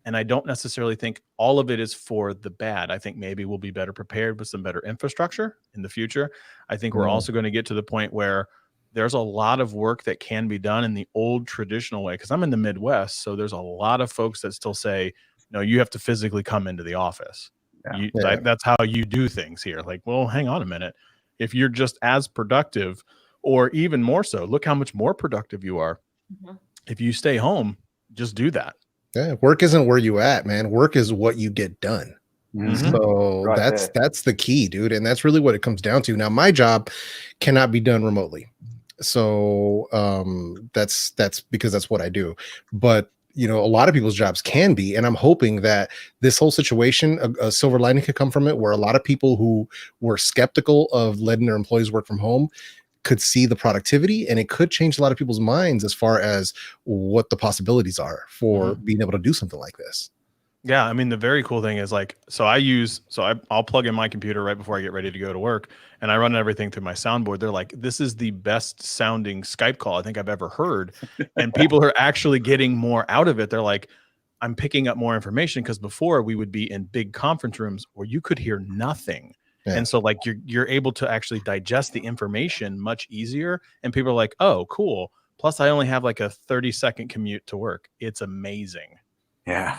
And I don't necessarily think all of it is for the bad. I think maybe we'll be better prepared with some better infrastructure in the future. I think we're also going to get to the point where there's a lot of work that can be done in the old traditional way. Because I'm in the Midwest, so there's a lot of folks that still say, no, you have to physically come into the office. That's how you do things here. Like, well, hang on a minute. If you're just as productive, or even more so, look how much more productive you are. If you stay home, just do that. Yeah, work isn't where you at, man. Work is what you get done. So that's the key, dude. And that's really what it comes down to. Now, my job cannot be done remotely. So that's because that's what I do. But you know, a lot of people's jobs can be, and I'm hoping that this whole situation, a silver lining could come from it, where a lot of people who were skeptical of letting their employees work from home could see the productivity, and it could change a lot of people's minds as far as what the possibilities are for being able to do something like this. Yeah, I mean, the very cool thing is like, I'll plug in my computer right before I get ready to go to work, and I run everything through my soundboard. They're like, this is the best sounding Skype call I think I've ever heard. And people are actually getting more out of it. They're like, I'm picking up more information, because before we would be in big conference rooms where you could hear nothing. Yeah. And so like you're able to actually digest the information much easier. And people are like, oh, cool. Plus I only have like a 30-second commute to work. It's amazing. Yeah.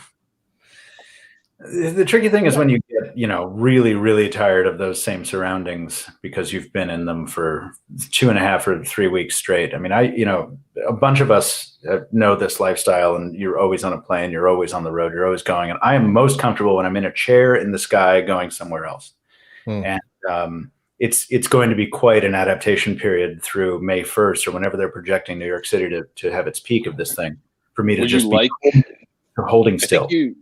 The tricky thing is when you get, really, really tired of those same surroundings because you've been in them for 2.5 or 3 weeks straight. I mean, a bunch of us know this lifestyle, and you're always on a plane, you're always on the road, you're always going. And I am most comfortable when I'm in a chair in the sky going somewhere else. And it's going to be quite an adaptation period through May 1st or whenever they're projecting New York City to have its peak of this thing, for me to be holding still. You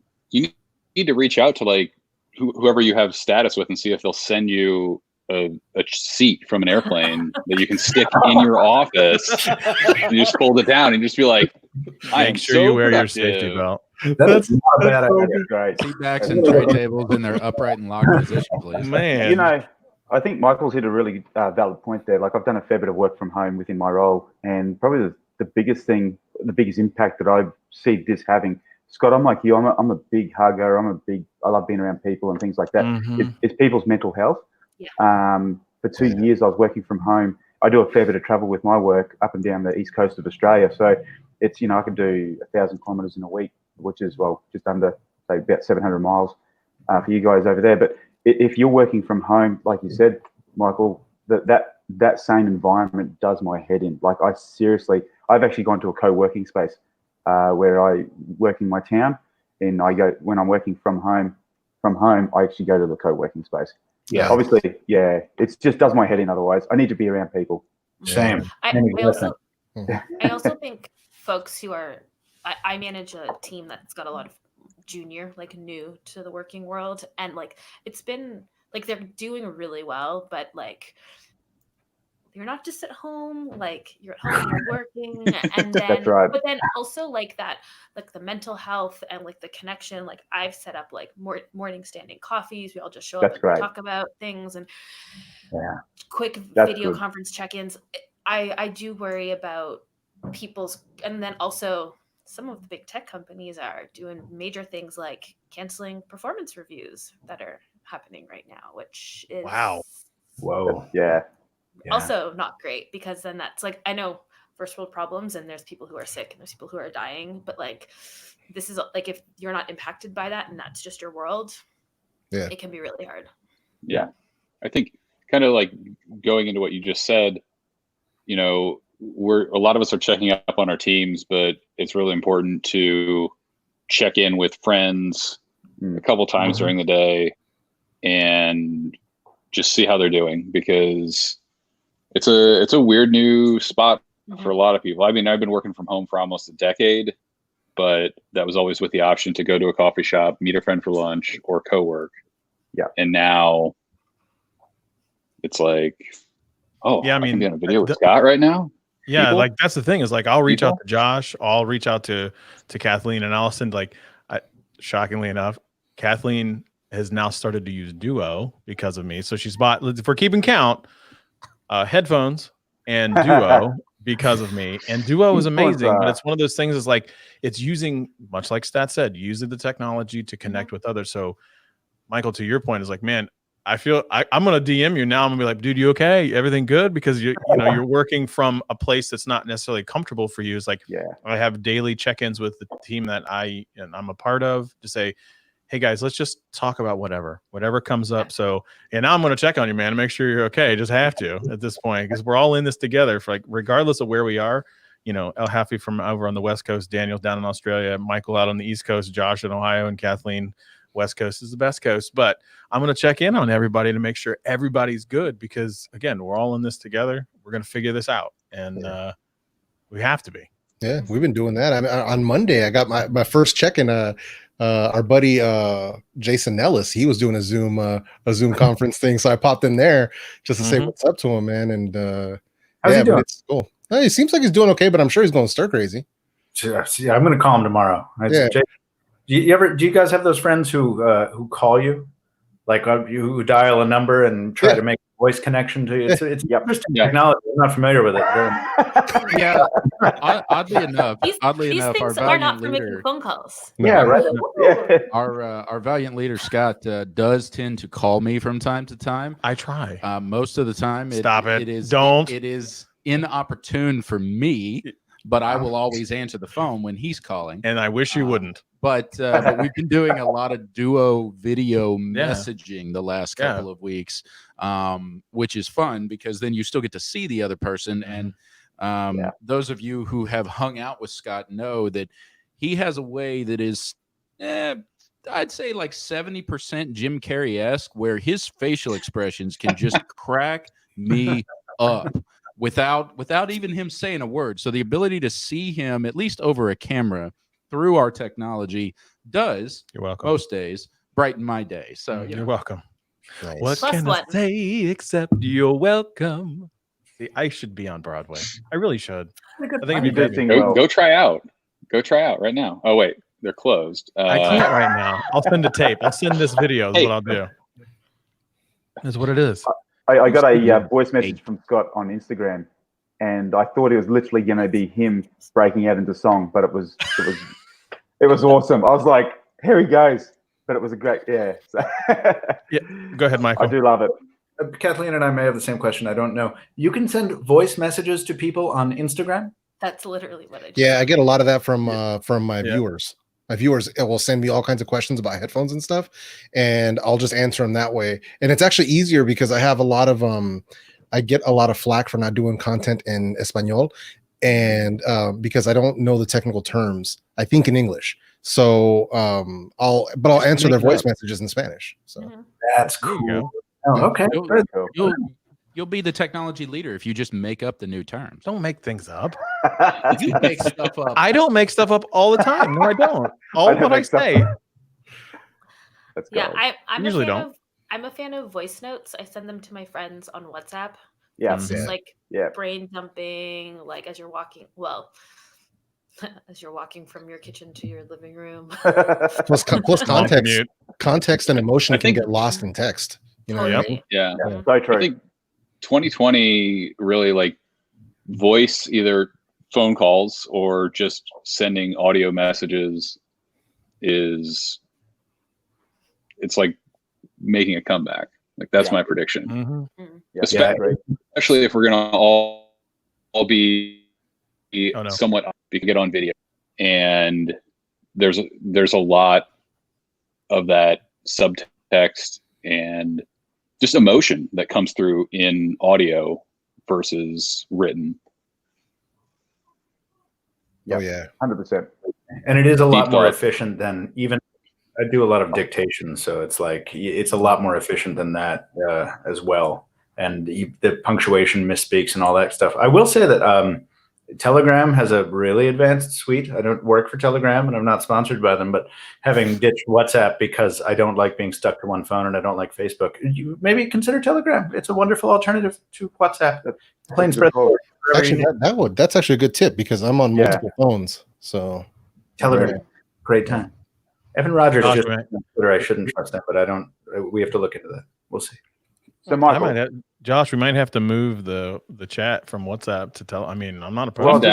need to reach out to like whoever you have status with and see if they'll send you a seat from an airplane that you can stick in your office. And you just fold it down and just be like, make sure you wear your safety belt. That's not a bad idea. Great. Seat backs and tray tables in their upright and locked position, please. Man, I think Michael's hit a really valid point there. Like, I've done a fair bit of work from home within my role, and probably the biggest thing, the biggest impact that I see this having, Scott, I'm like you. I'm a big hugger. I love being around people and things like that. It's people's mental health. Yeah. For 2 years, I was working from home. I do a fair bit of travel with my work up and down the east coast of Australia. So it's, I can do 1,000 kilometers in a week, which is, just under, say, about 700 miles for you guys over there. But if you're working from home, like you said, Michael, that same environment does my head in. Like, I've actually gone to a co-working space where I work in my town, and when I'm working from home, I actually go to the co-working space. Yeah, obviously, it just does my head in. Otherwise, I need to be around people. Same. I also think folks who are, I manage a team that's got a lot of junior, like new to the working world, and like it's been like they're doing really well, but like you're not just at home, like you're at home, you're working, and then That's right. But then also like that, like the mental health and like the connection. Like I've set up like morning standing coffees. We all just show up and talk about things, and quick video conference check-ins. I do worry about people's, and then also some of the big tech companies are doing major things like canceling performance reviews that are happening right now, which is Whoa. also not great, because then that's like, I know first world problems, and there's people who are sick and there's people who are dying. But like, this is like, if you're not impacted by that and that's just your world, it can be really hard. Yeah. I think kind of like going into what you just said, you know, a lot of us are checking up on our teams, but it's really important to check in with friends a couple times during the day and just see how they're doing, because it's a weird new spot for a lot of people. I mean, I've been working from home for almost a decade, but that was always with the option to go to a coffee shop, meet a friend for lunch, or co-work. Yeah. And now it's like, oh, yeah, I mean, I'm doing a video with Scott right now. Yeah, people? like that's the thing is like I'll reach out to Josh, I'll reach out to Kathleen, and I'll send like, shockingly enough, Kathleen has now started to use Duo because of me. So she's bought, for keeping count, headphones and Duo because of me. And Duo is amazing, but it's one of those things is like it's using, much like Stat said, using the technology to connect with others. So Michael, to your point, is like, man, I feel I'm gonna DM you now. I'm gonna be like, dude, you okay? Everything good? Because you know you're working from a place that's not necessarily comfortable for you. It's like, I have daily check-ins with the team that I'm a part of to say, hey guys, let's just talk about whatever comes up. So, and now I'm gonna check on you, man, and make sure you're okay. Just have to at this point, because we're all in this together. For like, regardless of where we are, you know, El Hafi from over on the West Coast, Daniel's down in Australia, Michael out on the East Coast, Josh in Ohio, and Kathleen. West Coast is the best coast, but I'm going to check in on everybody to make sure everybody's good, because again, we're all in this together. We're going to figure this out, and we have to be. Yeah, we've been doing that. I mean, on Monday, I got my first check-in. Our buddy Jason Nellis, he was doing a Zoom conference thing, so I popped in there just to say what's up to him, man. And how's he doing? It's cool. He seems like he's doing okay, but I'm sure he's going stir crazy. Yeah, I'm going to call him tomorrow. Do you guys have those friends who call you, like who dial a number and try to make a voice connection to you? It's interesting technology. I'm not familiar with it. Yeah, oddly enough, these our things are valiant not for leader, making phone calls. Yeah, right. our valiant leader Scott does tend to call me from time to time. I try. Most of the time, It is inopportune for me, but I will always answer the phone when he's calling. And I wish you wouldn't. But we've been doing a lot of Duo video messaging the last couple of weeks, which is fun because then you still get to see the other person. And those of you who have hung out with Scott know that he has a way that is, I'd say like 70% Jim Carrey-esque, where his facial expressions can just crack me up without even him saying a word. So the ability to see him, at least over a camera, through our technology does, you're welcome, most days brighten my day. So you're welcome. Nice. What can I say except you're welcome? See, I should be on Broadway. I really should. I think it'd be good. Go try out. Go try out right now. Oh wait, they're closed. I can't right now. I'll send a tape. I'll send this video. Is what I'll do. That's what it is. I got a voice message from Scott on Instagram, and I thought it was literally going to be him breaking out into song, but it was awesome. I was like, here he goes. But it was a great, So, go ahead, Michael. I do love it. Kathleen and I may have the same question. I don't know. You can send voice messages to people on Instagram? That's literally what I do. Yeah, I get a lot of that from my viewers. My viewers will send me all kinds of questions about headphones and stuff, and I'll just answer them that way. And it's actually easier because I have a lot of I get a lot of flack for not doing content in Espanol, and because I don't know the technical terms. I think in English. So I'll answer their voice messages in Spanish. So that's cool. Oh, okay. You'll be the technology leader if you just make up the new terms. Don't make things up. You make stuff up. I don't make stuff up all the time. No, I don't. All what I say. I'm a fan of voice notes. I send them to my friends on WhatsApp. Yeah. It's just brain dumping, like as you're walking. Well, as you're walking from your kitchen to your living room. plus context and emotion can get lost in text. You know what I mean? Yeah. So true. I think 2020 really like voice, either phone calls or just sending audio messages it's like making a comeback. Like that's my prediction. Mm-hmm. Especially if we're gonna all be somewhat you can get on video, and there's a lot of that subtext and just emotion that comes through in audio versus written. Yep. Oh yeah, 100%. And it is a lot Deep more thought. efficient than even. I do a lot of dictation, so it's like it's a lot more efficient than that as well. And the punctuation misspeaks and all that stuff. I will say that Telegram has a really advanced suite. I don't work for Telegram, and I'm not sponsored by them, but having ditched WhatsApp because I don't like being stuck to one phone and I don't like Facebook, you maybe consider Telegram. It's a wonderful alternative to WhatsApp. Plain spread. actually, that's actually a good tip because I'm on multiple phones. So Telegram, great time. Evan Rogers Josh, just on Twitter. I shouldn't trust him, but I don't. We have to look into that. We'll see. So, Michael, Josh, we might have to move the chat from WhatsApp to I mean, I'm not opposed. well, I to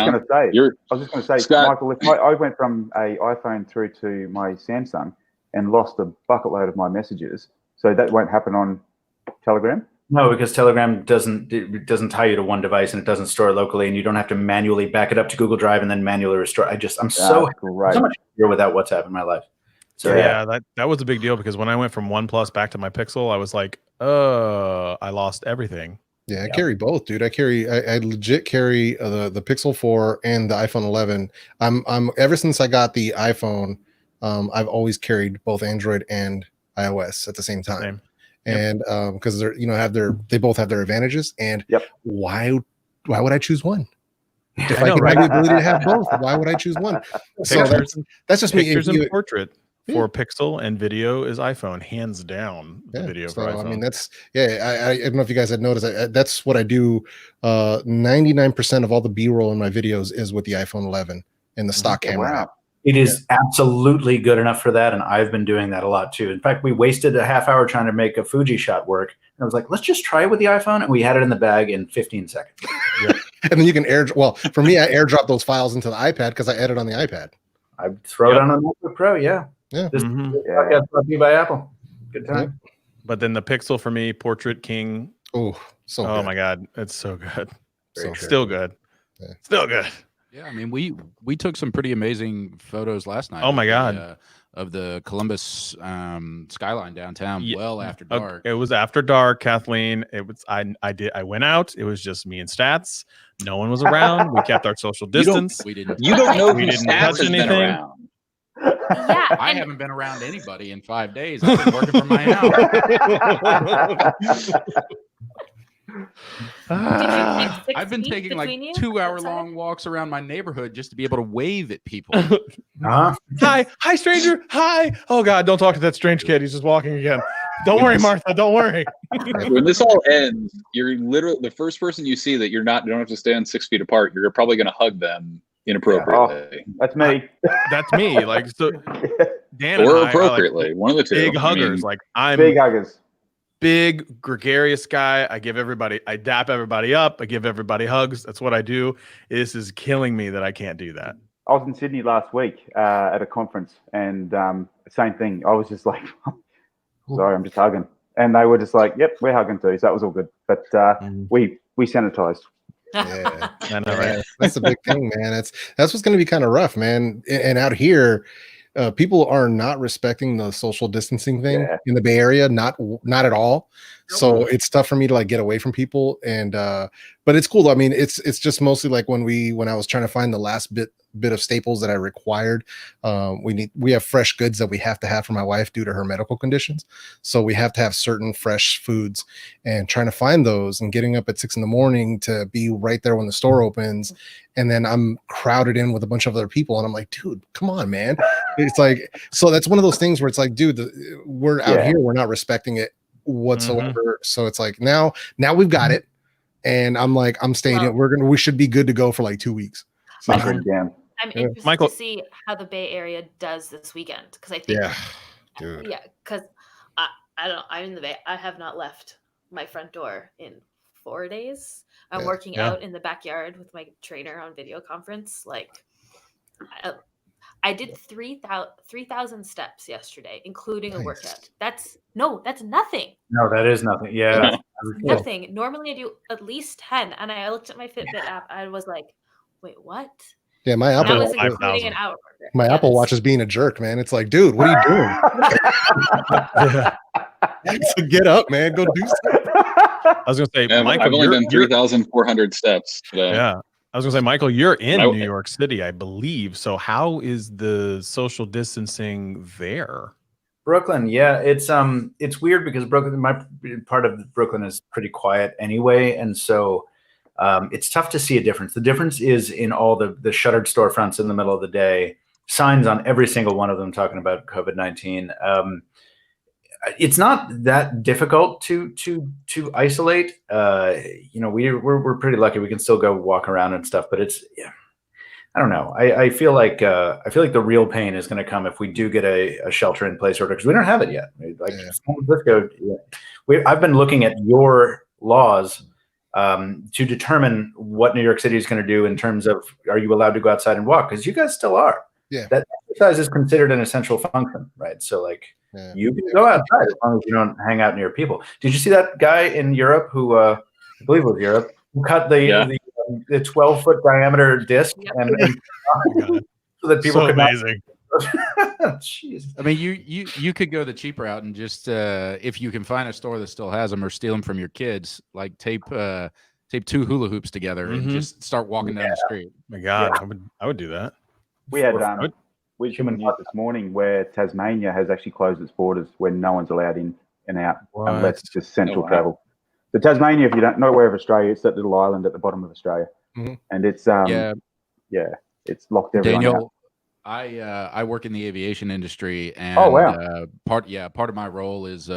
was just going to say, Scott, Michael, if I went from a iPhone through to my Samsung and lost a bucket load of my messages, so that won't happen on Telegram? No, because Telegram doesn't tie you to one device and it doesn't store it locally, and you don't have to manually back it up to Google Drive and then manually restore. I'm so much happier without WhatsApp in my life. So yeah, that was a big deal because when I went from OnePlus back to my Pixel, I was like, I lost everything. Yeah, I carry both, dude. I legit carry the Pixel 4 and the iPhone 11. I'm ever since I got the iPhone, I've always carried both Android and iOS at the same time. And because they both have their advantages. And why would I choose one? If I could have the ability to have both, why would I choose one? So that's just me. Pictures and portrait. For Pixel and video is iPhone, hands down. The video for iPhone. I mean, that's I don't know if you guys had noticed. That's what I do. 99% of all the B-roll in my videos is with the iPhone 11 and the stock camera. Wow. It is absolutely good enough for that, and I've been doing that a lot too. In fact, we wasted a half hour trying to make a Fuji shot work, and I was like, let's just try it with the iPhone, and we had it in the bag in 15 seconds. And then you can for me, I airdrop those files into the iPad because I edit on the iPad. I throw it on a MacBook Pro, yeah. This podcast brought to you by Apple. Good time. But then the Pixel for me, Portrait King. Oh my God, it's so good. Still good. Still good. Yeah, I mean, we took some pretty amazing photos last night. Oh my God. Of the Columbus skyline downtown. Well after dark. It was after dark, Kathleen. It was I went out. It was just me and Stats. No one was around. We kept our social distance. You don't know we who didn't Stats touch has been anything. around. Yeah, I haven't been around anybody in 5 days. I've been working from my house. I've been taking like 2-hour-long walks around my neighborhood just to be able to wave at people. Hi, stranger. Hi. Oh God, don't talk to that strange kid. He's just walking again. Don't worry, Martha. Don't worry. When this all ends, you're literally the first person you see that you don't have to stand 6 feet apart. You're probably going to hug them inappropriately. That's me. That's me. Like so, Dan or and appropriately, one of the two. Big huggers. Like I'm big huggers. Big gregarious guy. I dap everybody up. I give everybody hugs. That's what I do. This is killing me that I can't do that. I was in Sydney last week at a conference, and same thing. I was just like, sorry, I'm just hugging, and they were just like, "Yep, we're hugging too." So that was all good. But we sanitized. Yeah, I know, right? That's the big thing, man. That's what's going to be kind of rough, man. And out here, people are not respecting the social distancing thing in the Bay Area, not at all. So it's tough for me to like get away from people, and but it's cool. I mean, it's just mostly like when I was trying to find the last bit of staples that I required. We have fresh goods that we have to have for my wife due to her medical conditions, so we have to have certain fresh foods, and trying to find those and getting up at 6 a.m. to be right there when the store opens, and then I'm crowded in with a bunch of other people, and I'm like, dude, come on, man. It's like, so that's one of those things where it's like, dude, we're out here, we're not respecting it whatsoever. So it's like now we've got it, and I'm like, I'm staying in. We should be good to go for like 2 weeks. So, I'm interested to see how the Bay Area does this weekend, because I think because I'm in the Bay. I have not left my front door in 4 days. I'm working out in the backyard with my trainer on video conference. Like I did 3,000 steps yesterday, including a workout. That's nothing. No, that is nothing. Yeah. Nothing. Normally I do at least 10. And I looked at my Fitbit app. I was like, wait, what? Yeah, my And that Apple was Watch, including an hour burger. my Apple Watch is being a jerk, man. It's like, dude, what are you doing? So get up, man. Go do something. I was gonna say, Yeah, Michael, I've only done 3,400 steps today. yeah. I was gonna say, Michael, you're in I- New York City, I believe. So how is the social distancing there? Brooklyn, yeah, it's weird because Brooklyn, my part of Brooklyn is pretty quiet anyway, and so it's tough to see a difference. The difference is in all the shuttered storefronts in the middle of the day, signs on every single one of them talking about COVID-19. It's not that difficult to isolate. We're pretty lucky. We can still go walk around and stuff, but it's I don't know. I feel like the real pain is going to come if we do get a shelter in place order, because we don't have it yet. Like San Francisco, I've been looking at your laws to determine what New York City is going to do in terms of, are you allowed to go outside and walk? Because you guys still are. Yeah. That exercise is considered an essential function, right? So like you can go outside as long as you don't hang out near people. Did you see that guy in Europe who I believe it was Europe, who cut the 12-foot diameter disc and so that people So could amazing. Jeez. I mean, you could go the cheap route and just if you can find a store that still has them or steal them from your kids, like tape two hula hoops together and just start walking down the street. My God, I would do that. We had human news this morning where Tasmania has actually closed its borders, where no one's allowed in and out unless it's just central travel. So Tasmania, if you don't know where of Australia, it's that little island at the bottom of Australia, and it's it's locked everyone out. Daniel, I work in the aviation industry, and part of my role is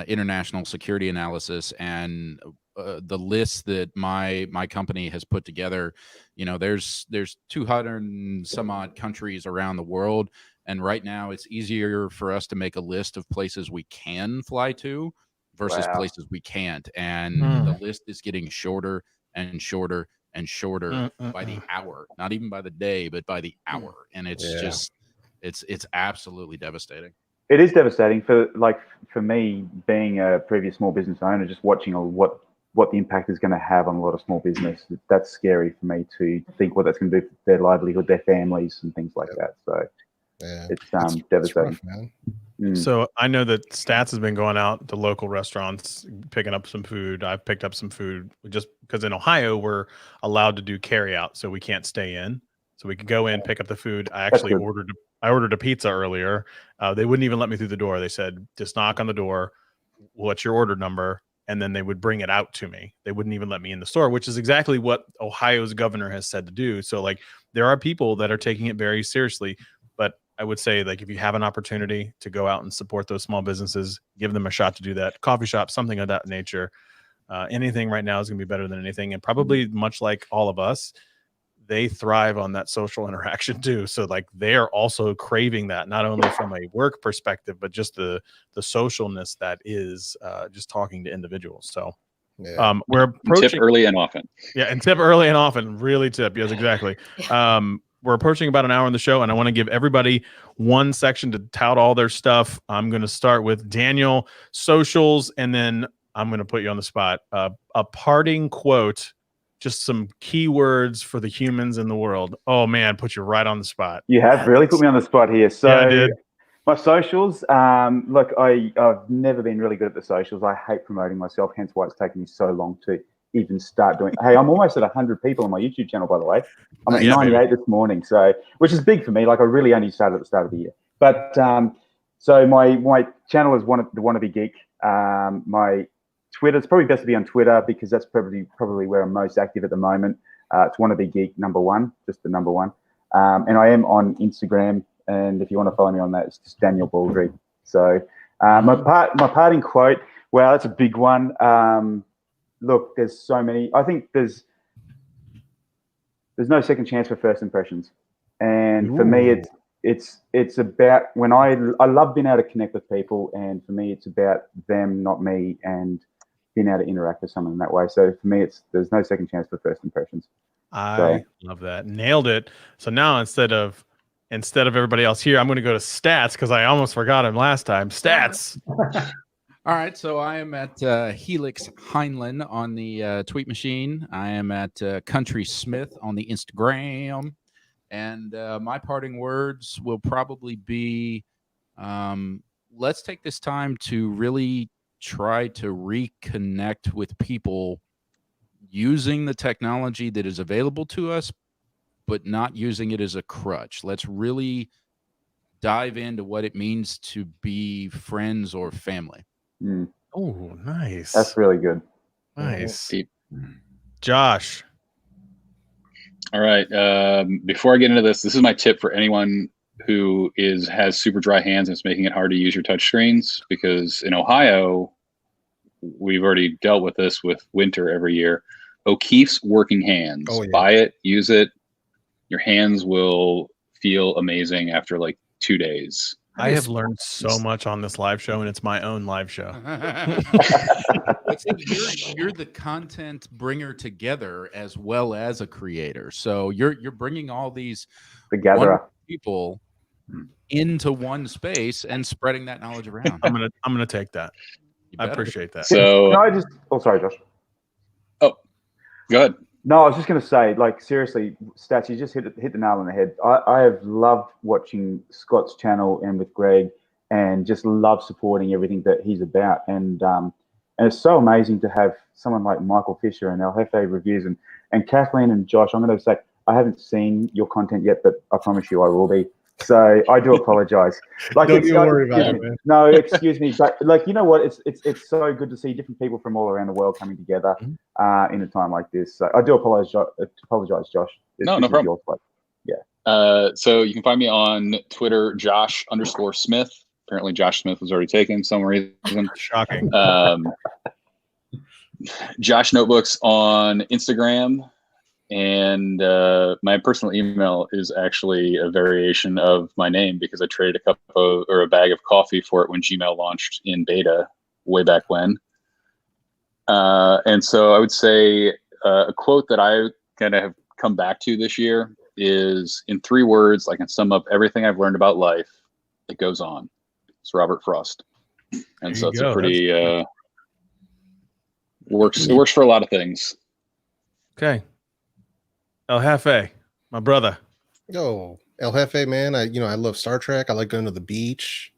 international security analysis, and the list that my company has put together. There's 200 and some odd countries around the world, and right now it's easier for us to make a list of places we can fly to versus places we can't, and the list is getting shorter and shorter and shorter by the hour, not even by the day, but by the hour. And it's just, it's absolutely devastating. It is devastating for me, being a previous small business owner, just watching what the impact is going to have on a lot of small business. That's scary for me to think what that's going to do for their livelihood, their families, and things like that. So it's devastating. Rough, man. So I know that Stats has been going out to local restaurants, picking up some food. I've picked up some food just because in Ohio, we're allowed to do carry out. So we can't stay in. So we could go in, pick up the food. I actually ordered a pizza earlier. They wouldn't even let me through the door. They said, just knock on the door. What's your order number? And then they would bring it out to me. They wouldn't even let me in the store, which is exactly what Ohio's governor has said to do. So like there are people that are taking it very seriously, but I would say, like, if you have an opportunity to go out and support those small businesses, give them a shot to do that. Coffee shop, something of that nature. Anything right now is going to be better than anything. And probably much like all of us, they thrive on that social interaction too. So like they are also craving that, not only from a work perspective, but just the socialness that is just talking to individuals. So we're approaching tip early and often. Yeah, and tip early and often. Really tip. Yes, exactly. We're approaching about an hour on the show, and I want to give everybody one section to tout all their stuff. I'm going to start with Daniel, socials, and then I'm going to put you on the spot. A parting quote, just some keywords for the humans in the world. Oh, man, put you right on the spot. You have really put me on the spot here. So yeah, I did. My socials, look, I've never been really good at the socials. I hate promoting myself, hence why it's taken me so long to even start doing. Hey, I'm almost at 100 people on my YouTube channel, by the way. I'm at 98 this morning, so which is big for me. Like I really only started at the start of the year. But so my channel is the Wannabe Geek. My Twitter, it's probably best to be on Twitter because that's probably where I'm most active at the moment. It's Wannabe Geek #1, just the #1. And I am on Instagram, and if you want to follow me on that, it's just Daniel Baldry. So my parting quote. Wow, that's a big one. Look, there's so many. I think there's no second chance for first impressions, and for me, it's about when I love being able to connect with people, and for me, it's about them, not me, and being able to interact with someone in that way. So for me, there's no second chance for first impressions. I love that. Nailed it. So now instead of everybody else here, I'm going to go to Stats because I almost forgot him last time. Stats. All right, so I am at Helix Heinlein on the tweet machine. I am at Country Smith on the Instagram. And my parting words will probably be, let's take this time to really try to reconnect with people using the technology that is available to us, but not using it as a crutch. Let's really dive into what it means to be friends or family. Oh, nice. That's really good. Nice. Deep. Josh. All right. Before I get into this is my tip for anyone who has super dry hands and it's making it hard to use your touch screens, because in Ohio, we've already dealt with this with winter every year. O'Keefe's Working Hands. Oh, yeah. Buy it, use it. Your hands will feel amazing after like 2 days. I have learned so much on this live show, and it's my own live show. You're the content bringer together as well as a creator. So you're bringing all these The gatherer. people into one space and spreading that knowledge around. I'm gonna take that. You I better. appreciate that. So Can I just? Oh, sorry, Josh. go ahead. No, I was just going to say, like, seriously, Stats, you just hit the nail on the head. I have loved watching Scott's channel and with Greg, and just love supporting everything that he's about. And it's so amazing to have someone like Michael Fisher and El Jefe Reviews and Kathleen and Josh. I'm going to say, I haven't seen your content yet, but I promise you I will be. So I do apologize. Like, Don't you worry about it, man. No, excuse me, but like, you know what? It's so good to see different people from all around the world coming together in a time like this. So I do apologize, Josh. No problem. So you can find me on Twitter, Josh_Smith. Apparently, Josh Smith was already taken for some reason. Shocking. Josh Notebooks on Instagram. And my personal email is actually a variation of my name, because I traded a bag of coffee for it when Gmail launched in beta way back when. And so I would say a quote that I kind of have come back to this year is, in 3 words, I can sum up everything I've learned about life: it goes on. It's Robert Frost. And so it's a pretty works for a lot of things. Okay. El Jefe, my brother. Oh, El Jefe, man. I love Star Trek. I like going to the beach.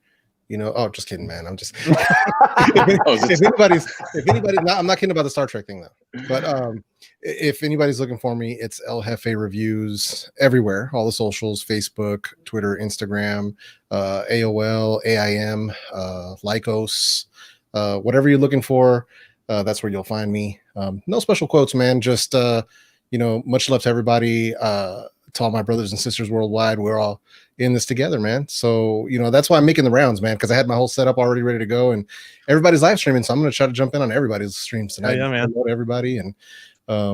Oh, just kidding, man. I'm just if anybody, I'm not kidding about the Star Trek thing though. But if anybody's looking for me, it's El Jefe Reviews everywhere, all the socials: Facebook, Twitter, Instagram, AOL, AIM, Lycos, whatever you're looking for, that's where you'll find me. No special quotes, man. Just much love to everybody, to all my brothers and sisters worldwide. We're all in this together, man. So, that's why I'm making the rounds, man, because I had my whole setup already ready to go, and everybody's live streaming. So I'm going to try to jump in on everybody's streams tonight. Yeah, man. Hello to everybody. And,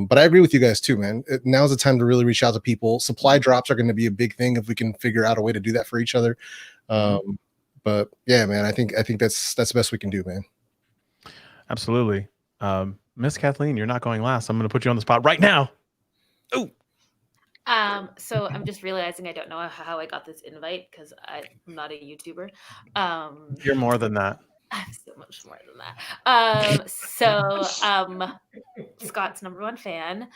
but I agree with you guys too, man. Now's the time to really reach out to people. Supply drops are going to be a big thing if we can figure out a way to do that for each other. But yeah, man, I think that's the best we can do, man. Absolutely. Miss Kathleen, you're not going last. I'm going to put you on the spot right now. Oh. So I'm just realizing I don't know how I got this invite, because I'm not a YouTuber. You're more than that. I'm so much more than that. Scott's #1 fan.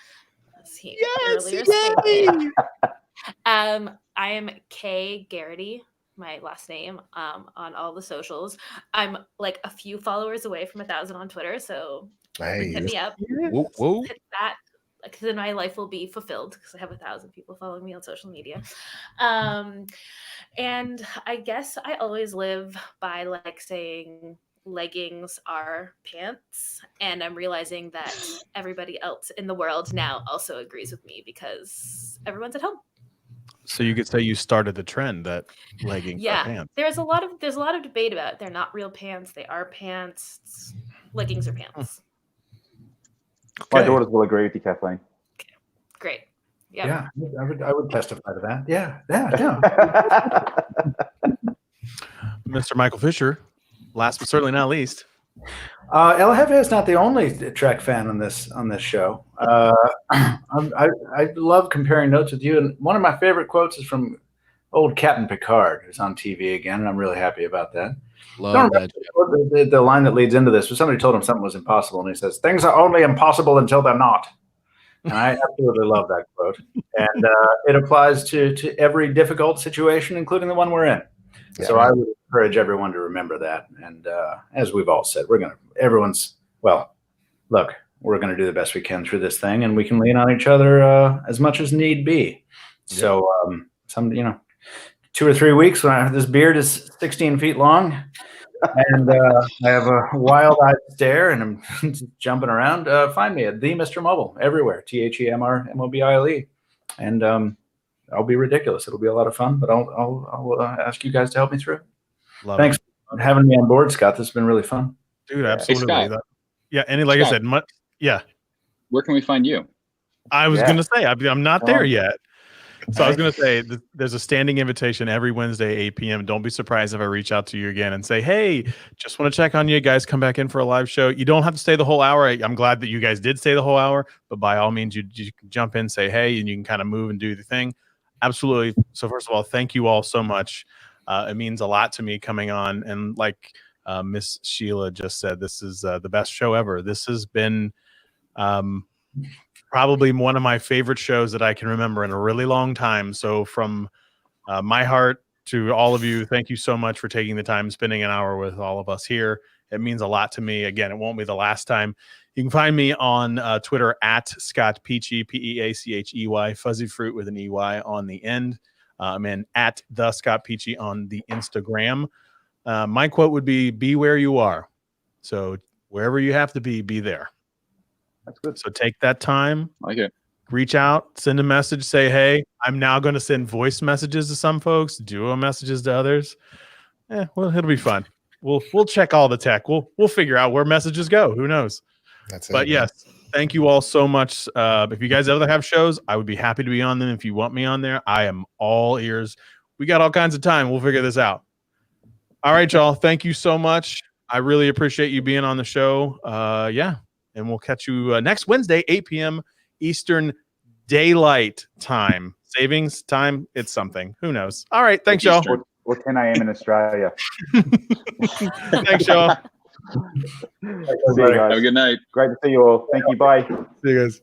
As he earlier stated. I am K Garrity, my last name, on all the socials. I'm like a few followers away from 1,000 on Twitter, so hit me up. Whoa. Hit that. Because then my life will be fulfilled, because I have 1,000 people following me on social media. And I guess I always live by like saying leggings are pants. And I'm realizing that everybody else in the world now also agrees with me, because everyone's at home. So you could say you started the trend that leggings are pants. There's a lot of debate about it. They're not real pants. They are pants. Leggings are pants. My daughters will agree with you, Kathleen. Okay. Great. Yep. Yeah, I would testify to that. Yeah. Mr. Michael Fisher, last but certainly not least. El Jefe is not the only Trek fan on this show. I love comparing notes with you, and one of my favorite quotes is from old Captain Picard, who's on TV again, and I'm really happy about that. Love that. The line that leads into this was somebody told him something was impossible, and he says, "Things are only impossible until they're not." And I absolutely love that quote. And it applies to every difficult situation, including the one we're in. Yeah, so I would encourage everyone to remember that. And as we've all said, we're going to do the best we can through this thing, and we can lean on each other as much as need be. Yeah. So 2 or 3 weeks when this beard is 16 feet long and I have a wild-eyed stare and I'm just jumping around, find me at the Mr. Mobile everywhere, TheMrMobile. And I'll be ridiculous. It'll be a lot of fun, but I'll ask you guys to help me through. Thanks for having me on board, Scott. This has been really fun. Dude, absolutely. Hey, Scott. And like Scott. I said, Where can we find you? I was going to say, I'm not there yet. So I was going to say, there's a standing invitation every Wednesday, 8 p.m. Don't be surprised if I reach out to you again and say, hey, just want to check on you guys. Come back in for a live show. You don't have to stay the whole hour. I'm glad that you guys did stay the whole hour, but by all means, you can jump in, say, hey, and you can kind of move and do the thing. Absolutely. So first of all, thank you all so much. It means a lot to me coming on. And like Miss Sheila just said, this is the best show ever. This has been probably one of my favorite shows that I can remember in a really long time. So from my heart to all of you, thank you so much for taking the time, spending an hour with all of us here. It means a lot to me. Again, it won't be the last time. You can find me on Twitter at Scott Peachy, Peachey, Fuzzy Fruit with an EY on the end. And at the Scott Peachy on the Instagram. My quote would be where you are. So wherever you have to be there. That's good. So take that time. Like it. Reach out, send a message, say, hey, I'm now going to send voice messages to some folks, duo messages to others. Well, it'll be fun. We'll check all the tech. We'll figure out where messages go. Who knows? That's it. But yes, thank you all so much. If you guys ever have shows, I would be happy to be on them. If you want me on there, I am all ears. We got all kinds of time. We'll figure this out. All right, y'all. Thank you so much. I really appreciate you being on the show. And we'll catch you next Wednesday, 8 p.m. Eastern Daylight Time. Savings time, it's something. Who knows? All right. Thanks, y'all. Or 10 a.m. in Australia. Thanks, y'all. See you guys. Have a good night. Great to see you all. Thank you. Bye. See you guys.